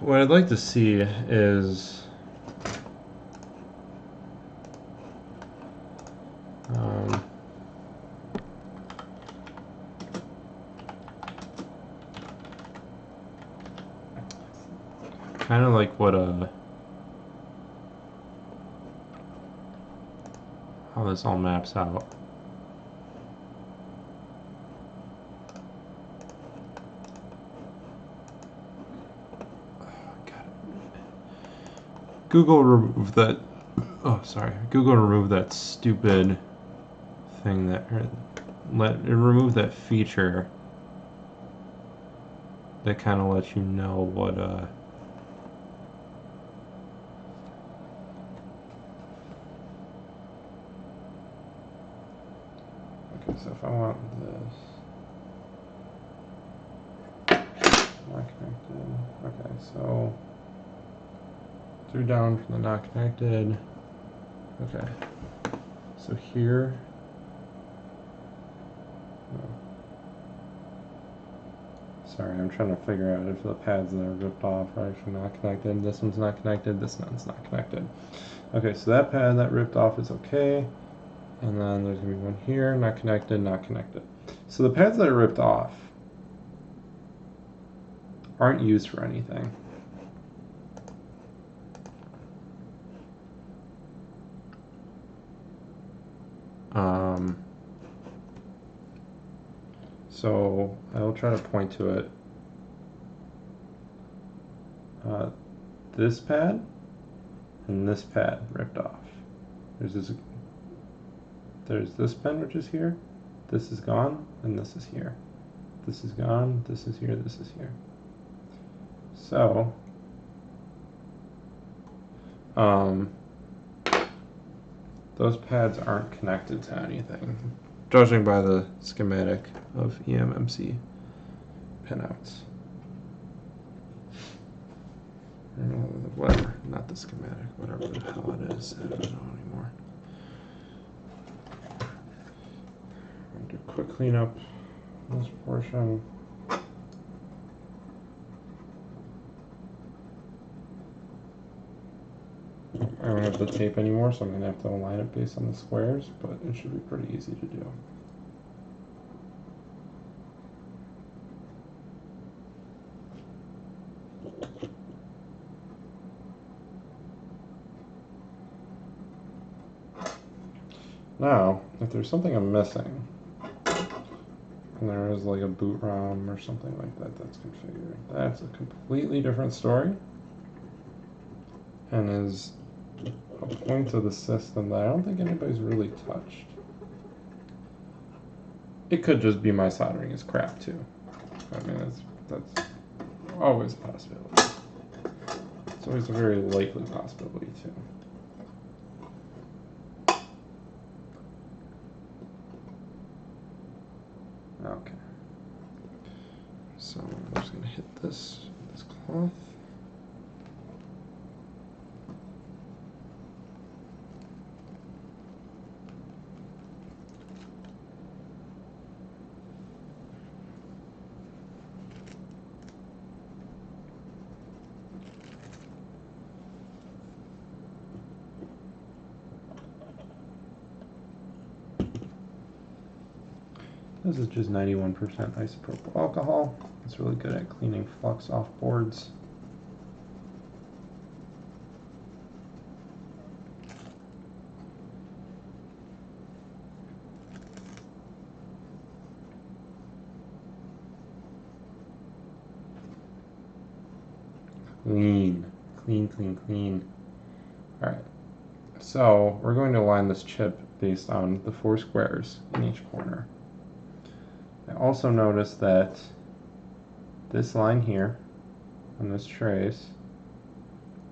What I'd like to see is kind of like what how this all maps out. Google remove that. Oh, sorry. Google remove that stupid thing that remove that feature that kind of lets you know what okay, so if I want this not connected. Okay, so 3 down from the not connected. Okay. So here. No. Sorry, I'm trying to figure out if the pads that are ripped off are actually not connected. This one's not connected, this one's not connected. Okay, so that pad that ripped off is okay. And then there's going to be one here, not connected, not connected. So the pads that are ripped off aren't used for anything. So I will try to point to it. This pad and this pad ripped off. There's this pin which is here. This is gone, and this is here. This is gone. This is here. This is here. So those pads aren't connected to anything, judging by the schematic of eMMC pinouts. Whatever, not the schematic, whatever the hell it is, I don't know anymore. I'm going to do a quick cleanup in this portion. I don't have the tape anymore, so I'm going to have to align it based on the squares, but it should be pretty easy to do. Now, if there's something I'm missing, and there is like a boot ROM or something like that that's configured, that's a completely different story, and is a point of the system that I don't think anybody's really touched. It could just be my soldering is crap too. I mean, that's always a possibility. It's always a very likely possibility too. Okay. So I'm just going to hit this cloth. This is just 91% isopropyl alcohol. It's really good at cleaning flux off boards. Clean, clean, clean, clean. All right, so we're going to align this chip based on the 4 squares in each corner. I also noticed that this line here on this trace,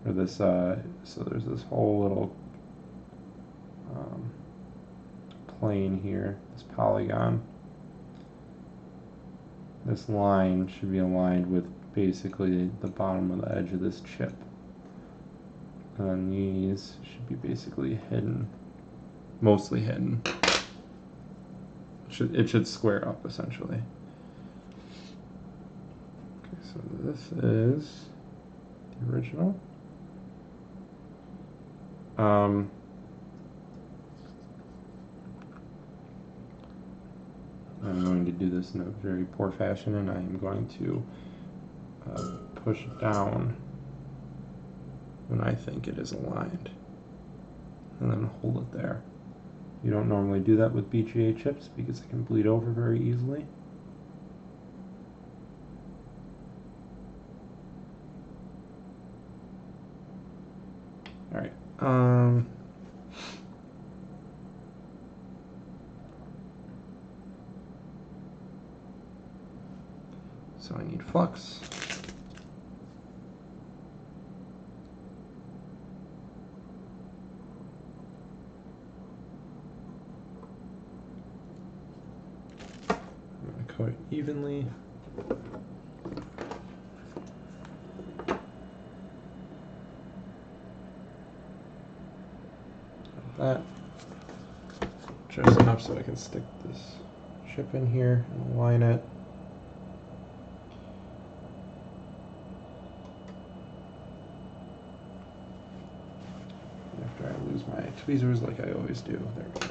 or this, so there's this whole little plane here, this polygon. this line should be aligned with basically the bottom of the edge of this chip. And these should be basically hidden, mostly hidden. It should square up essentially. Okay, so this is the original. I'm going to do this in a very poor fashion, and I am going to push down when I think it is aligned, and then hold it there. You don't normally do that with Bga chips because it can bleed over very easily. All right. So I need flux. It evenly. Like that. Just enough so I can stick this chip in here and align it. After I lose my tweezers like I always do. There we go.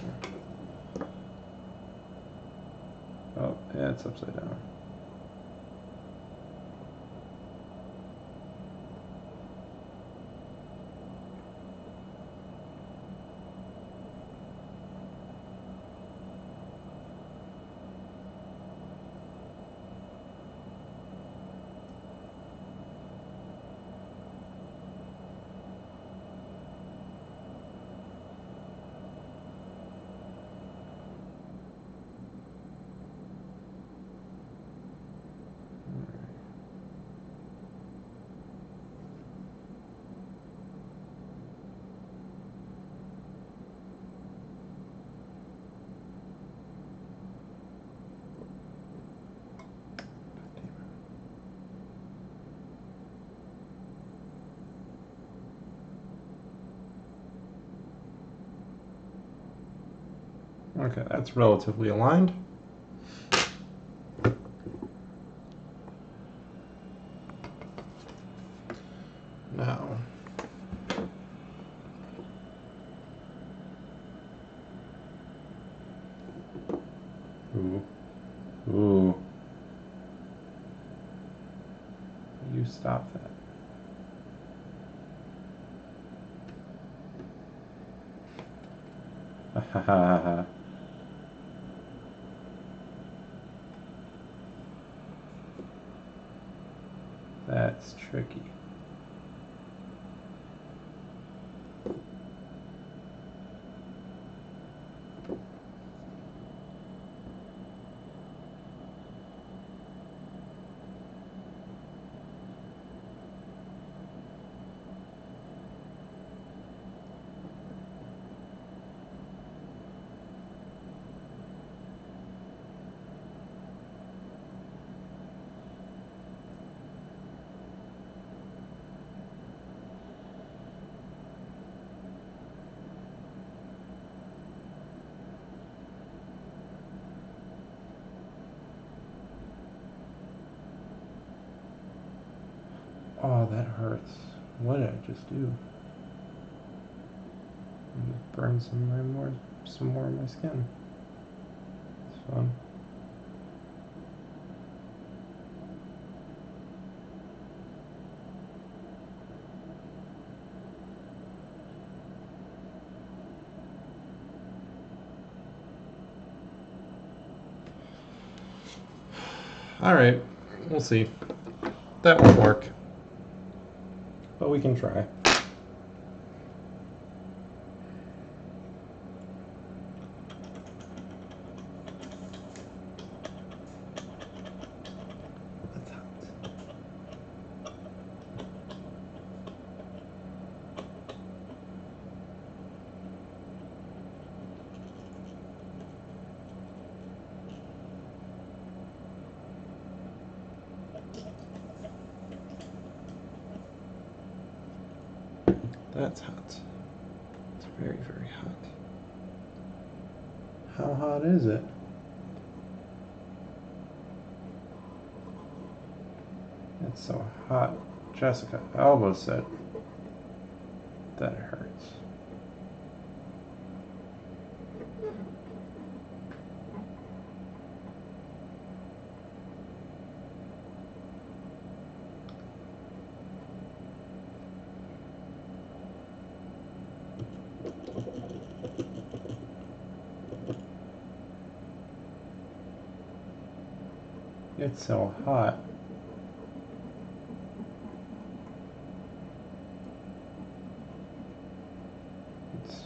Oh, yeah, it's upside down. Okay, that's relatively aligned. Now, ooh, you stop that. Ha ha ha ha. That's tricky. Oh, that hurts. What did I just do? I burned some more of my skin. It's fun. All right, we'll see. That won't work, but we can try. That's hot. It's very, very hot. How hot is it? It's so hot. Jessica Alba said that it hurts. It's so hot. It's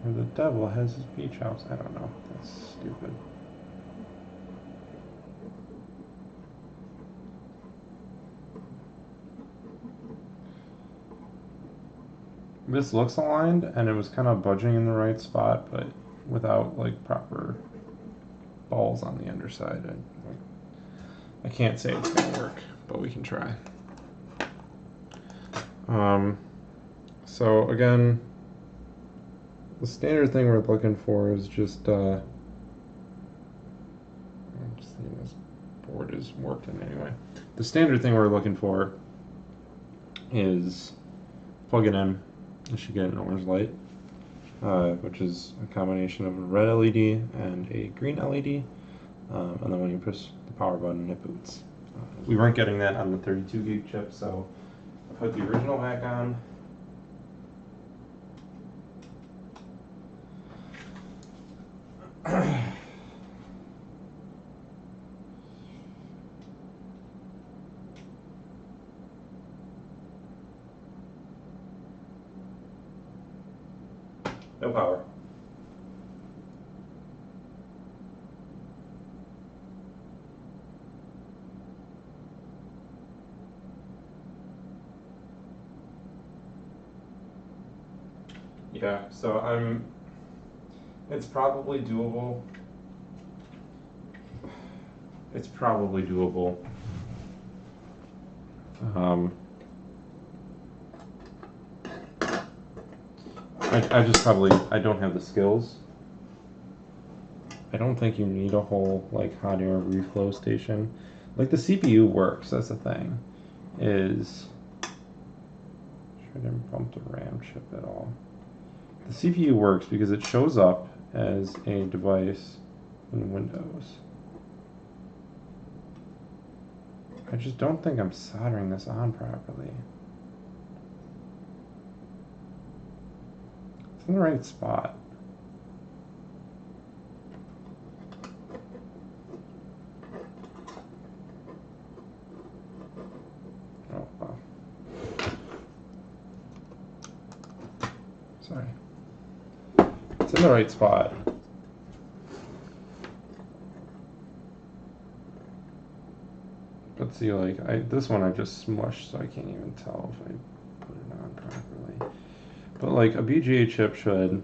where the devil has his beach house. I don't know. That's stupid. This looks aligned, and it was kind of budging in the right spot, but without like proper balls on the underside. I can't say it's gonna work, but we can try. So again, the standard thing we're looking for is just I'm just thinking this board is working anyway. The standard thing we're looking for is plug it in. You should get an orange light, which is a combination of a red LED and a green LED. And then when you push the power button, it boots. We weren't getting that on the 32 gig chip, so I put the original back on. No power. Yeah, so it's probably doable. It's probably doable. I just probably, I don't have the skills. I don't think you need a whole like hot air reflow station. Like the CPU works, that's the thing. Is, I didn't bump the RAM chip at all. The CPU works because it shows up as a device in Windows. I just don't think I'm soldering this on properly. It's in the right spot. Oh, wow. Sorry. It's in the right spot. But see, like, this one I just smushed, so I can't even tell if I put it on properly. But like, a Bga chip should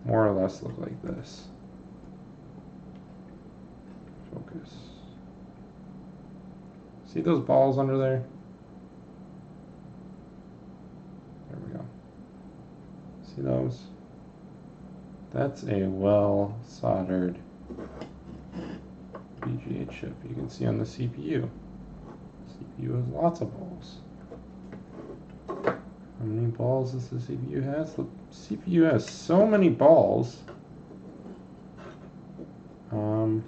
more or less look like this. Focus. See those balls under there? There we go. See those? That's a well soldered Bga chip. You can see on the CPU. CPU has lots of balls. How many balls does the CPU has? The CPU has so many balls. I don't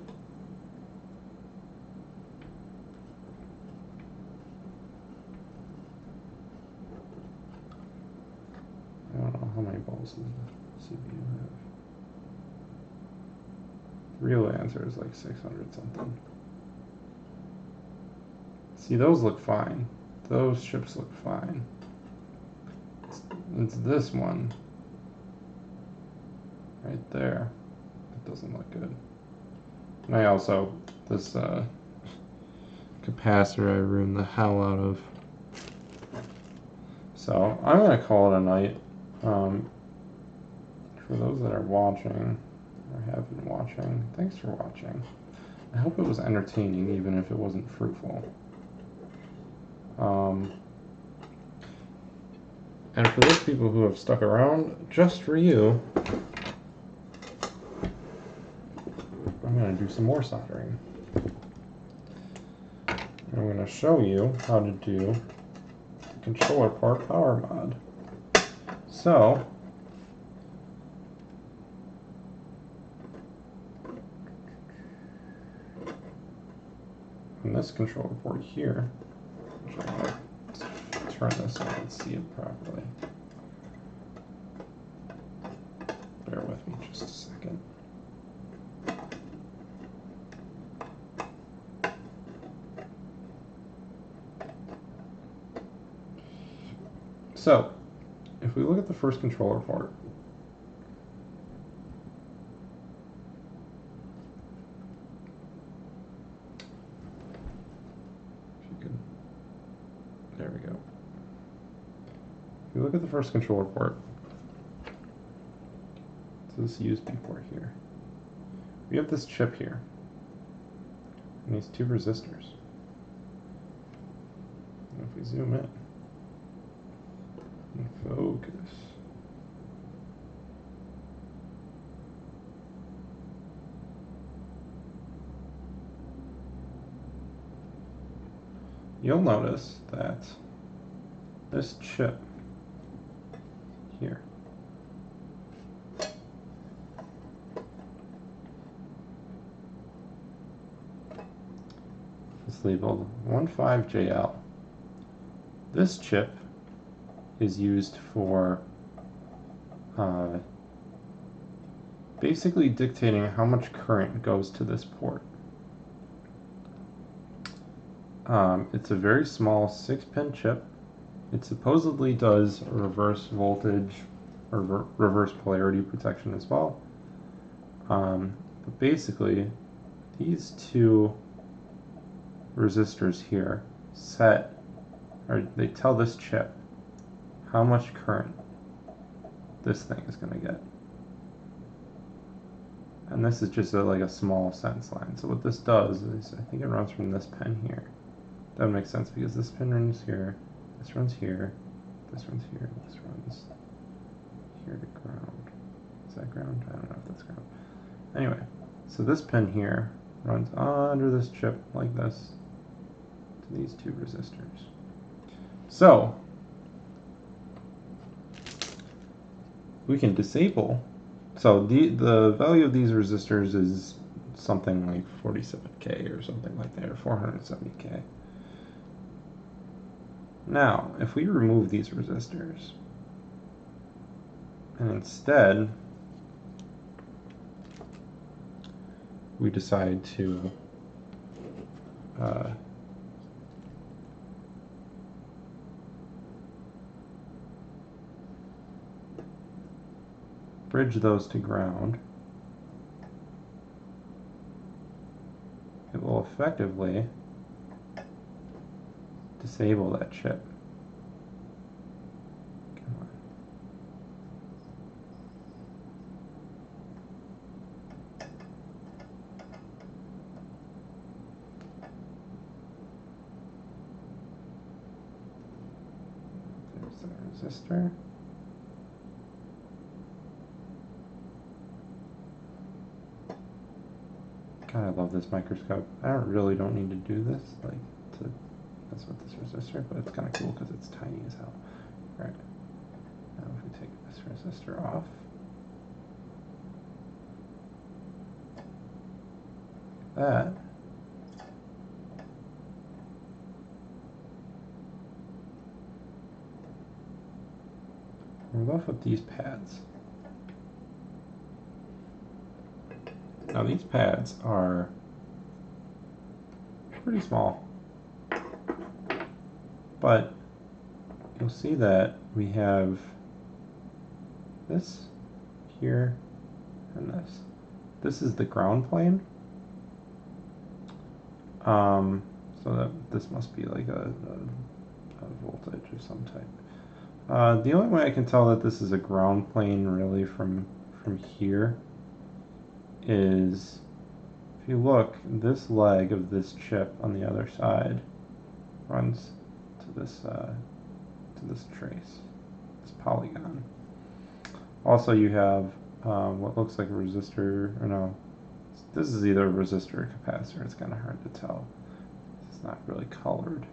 know how many balls does the CPU have. The real answer is like 600 something. See, those look fine. Those chips look fine. It's this one right there that doesn't look good. And I also, this capacitor I ruined the hell out of. So I'm going to call it a night. For those that are watching or have been watching, thanks for watching. I hope it was entertaining even if it wasn't fruitful. And for those people who have stuck around, just for you, I'm going to do some more soldering. I'm going to show you how to do the controller port power mod. So, on this controller port here, which I'm going to turn this so I can see it properly. Bear with me just a second. So, if we look at the first controller port, if you could, there we go. If you look at the first controller port, so this USB port here, we have this chip here, and these two resistors. And if we zoom in, and focus, you'll notice that this chip here is labeled 15JL. This chip is used for basically dictating how much current goes to this port. It's a very small 6-pin chip. It supposedly does reverse voltage or reverse polarity protection as well. But basically, these two resistors here they tell this chip how much current this thing is going to get. And this is just like a small sense line. So what this does is, I think it runs from this pin here. That would make sense because this pin runs here, this runs here, this runs here, this runs here to ground. Is that ground? I don't know if that's ground. Anyway, so this pin here runs under this chip like this to these two resistors. So we can disable. So the value of these resistors is something like 47K or something like that, or 470K. Now, if we remove these resistors and instead we decide to bridge those to ground, it will effectively disable that chip. Come on. There's the resistor. God, I love this microscope. I really don't need to do this, like, to mess with this resistor, but it's kind of cool because it's tiny as hell. Right. Now if we take this resistor off, that, we're left with these pads. Now these pads are pretty small, but you'll see that we have this here and this. This is the ground plane, so that this must be like a voltage of some type. The only way I can tell that this is a ground plane really from here is, if you look, this leg of this chip on the other side runs to this trace. this polygon. Also, you have what looks like a resistor, or no, this is either a resistor or capacitor. It's kind of hard to tell. It's not really colored.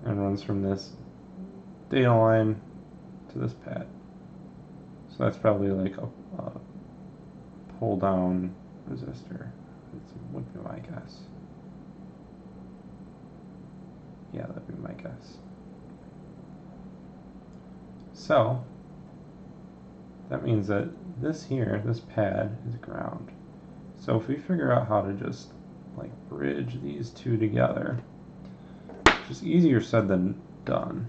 And runs from this data line to this pad. So that's probably like a pull down resistor. That would be my guess. Yeah, that'd be my guess. So that means that this here, this pad, is ground. So if we figure out how to just like bridge these two together, which is easier said than done,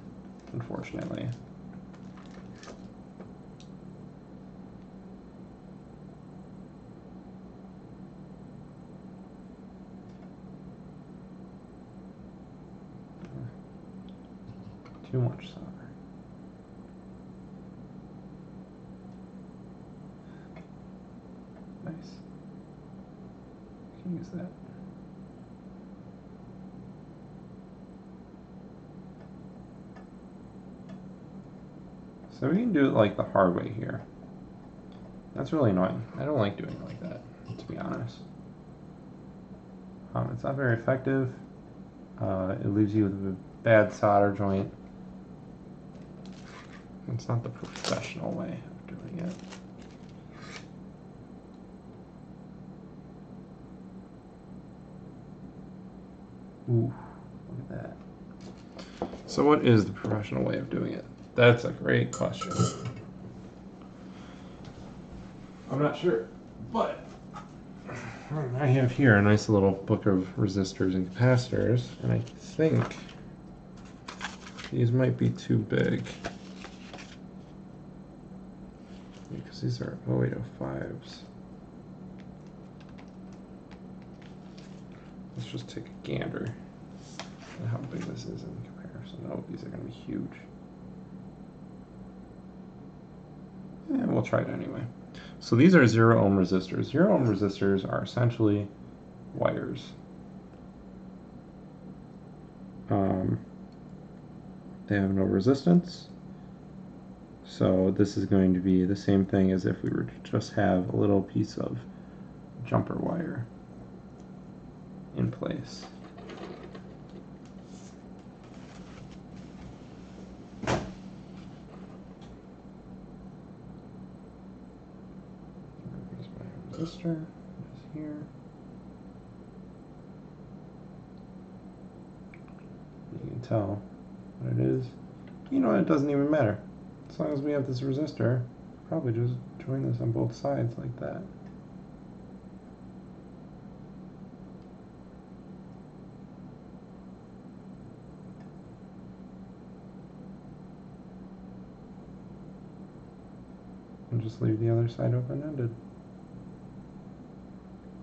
unfortunately. Too much solder. Nice. I can use that. So we can do it like the hard way here. That's really annoying. I don't like doing it like that, to be honest. It's not very effective. It leaves you with a bad solder joint. It's not the professional way of doing it. Ooh, look at that. So what is the professional way of doing it? That's a great question. I'm not sure, but I have here a nice little book of resistors and capacitors, and I think these might be too big. Because these are 0805s. Let's just take a gander at how big this is in comparison. Oh, these are going to be huge. And we'll try it anyway. So these are 0 ohm resistors. 0 ohm resistors are essentially wires. They have no resistance. So this is going to be the same thing as if we were to just have a little piece of jumper wire in place. Here's my resistor, it's here. You can tell what it is. You know, it doesn't even matter. As long as we have this resistor, probably just join this on both sides like that. And just leave the other side open-ended.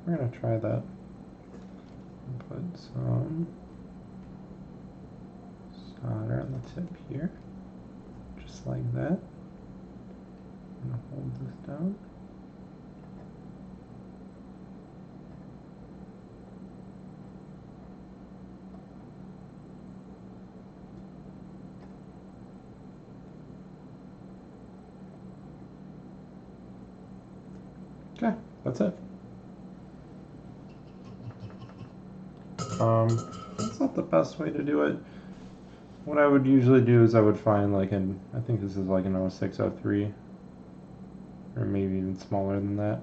We're going to try that. Put some solder on the tip here. Just like that. I'm going to hold this down. Okay, that's it. That's not the best way to do it. What I would usually do is I would find like an, I think this is like an 0603, or maybe even smaller than that.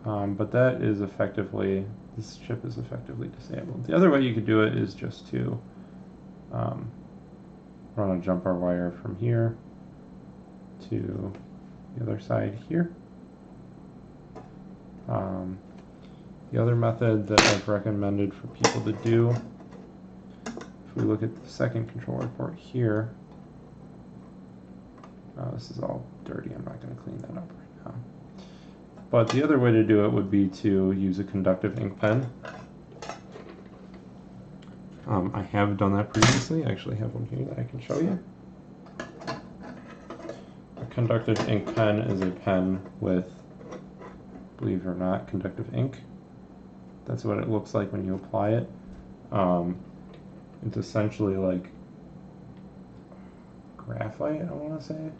But that is effectively, this chip is effectively disabled. The other way you could do it is just to run a jumper wire from here to the other side here. The other method that I've recommended for people to do, if we look at the second controller port here, this is all dirty, I'm not going to clean that up right now. But the other way to do it would be to use a conductive ink pen. I have done that previously. I actually have one here that I can show you. A conductive ink pen is a pen with, believe it or not, conductive ink. That's what it looks like when you apply it. It's essentially like graphite, I want to say.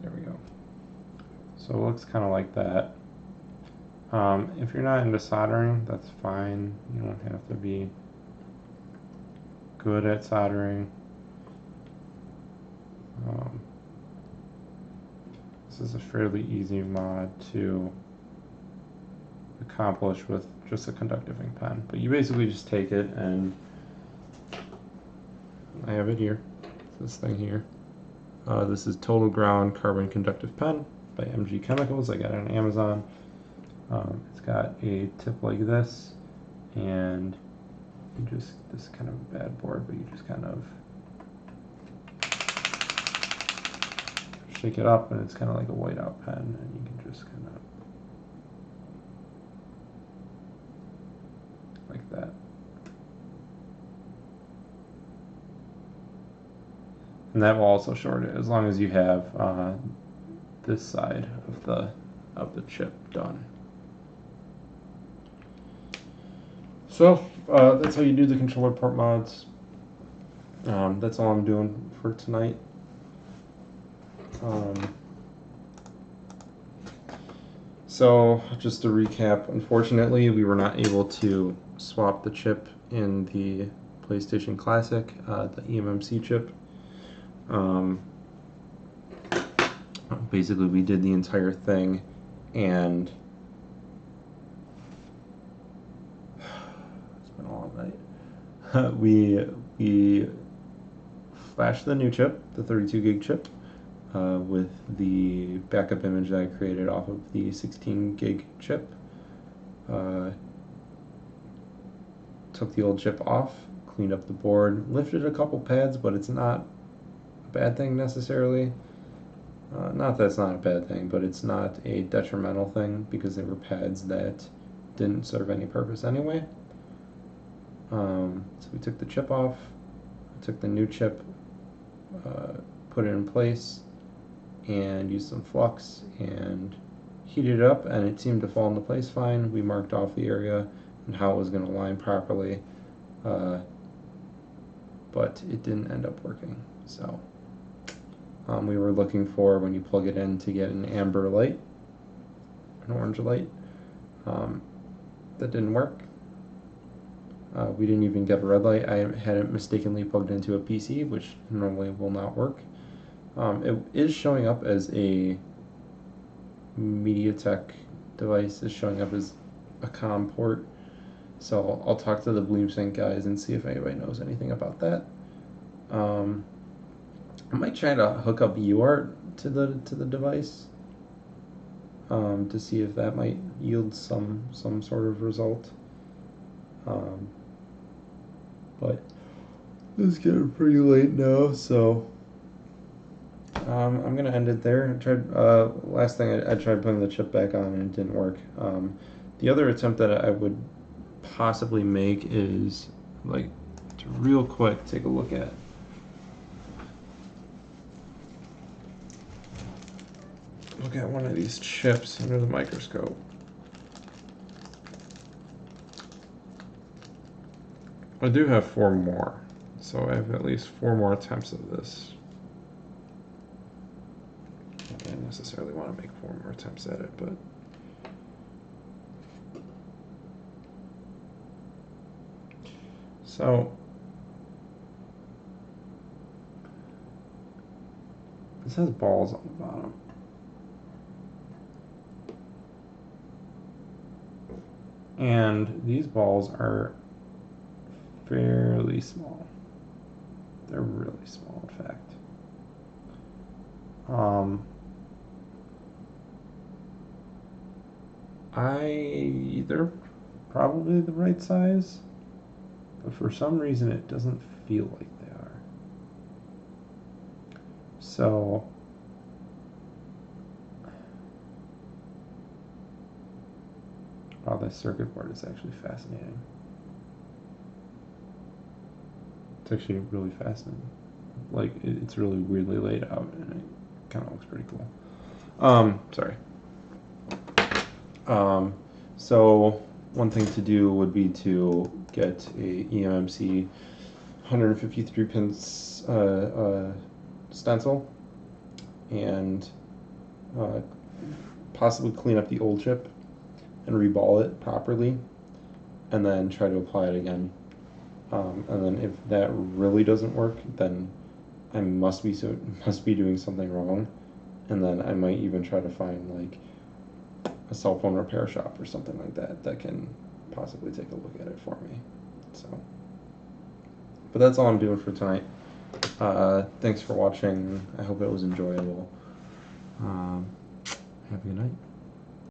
There we go. So it looks kind of like that. If you're not into soldering, that's fine. You don't have to be good at soldering. This is a fairly easy mod to accomplish with just a conductive ink pen. But you basically just take it, and I have it here. This thing here. This is Total Ground Carbon Conductive Pen by MG Chemicals. I got it on Amazon. It's got a tip like this, and you just, this is kind of a bad board, but you just kind of shake it up, and it's kind of like a whiteout pen, and you can just kind of like that. And that will also short it as long as you have this side of the chip done. So that's how you do the controller port mods. That's all I'm doing for tonight. So just to recap, unfortunately we were not able to swap the chip in the PlayStation Classic, the eMMC chip. Basically we did the entire thing, and it's been a long night. we flashed the new chip, the 32 gig chip, with the backup image that I created off of the 16 gig chip. Took the old chip off, cleaned up the board, lifted a couple pads, but it's not a bad thing necessarily. Not that it's not a bad thing, but it's not a detrimental thing because they were pads that didn't serve any purpose anyway. So we took the chip off, took the new chip, put it in place, and used some flux and heated it up, and it seemed to fall into place fine. We marked off the area and how it was going to line properly, but it didn't end up working. So we were looking for, when you plug it in, to get an amber light, an orange light. That didn't work. We didn't even get a red light. I had it mistakenly plugged into a PC, which normally will not work. It is showing up as a MediaTek device. It's showing up as a COM port. So I'll talk to the BleemSync guys and see if anybody knows anything about that. I might try to hook up UART to the device to see if that might yield some sort of result. But it's getting pretty late now, so I'm gonna end it there. I tried last thing I tried putting the chip back on and it didn't work. The other attempt that I would possibly make is, like, to real quick take a look at one of these chips under the microscope. I do have 4 more, so I have at least 4 more attempts of this. I don't necessarily want to make 4 more attempts at it, but so this has balls on the bottom. And these balls are fairly small. They're really small, in fact. They're probably the right size, but for some reason it doesn't feel like they are. So wow, this circuit board is actually fascinating. It's actually really fascinating. Like it's really weirdly laid out, and it kind of looks pretty cool. Sorry. So one thing to do would be to get a EMMC 153 pins stencil, and possibly clean up the old chip and reball it properly, and then try to apply it again. And then if that really doesn't work, then I must be doing something wrong, and then I might even try to find like a cell phone repair shop or something like that that can possibly take a look at it for me. So, but that's all I'm doing for tonight. Thanks for watching. I hope it was enjoyable. Have a good night.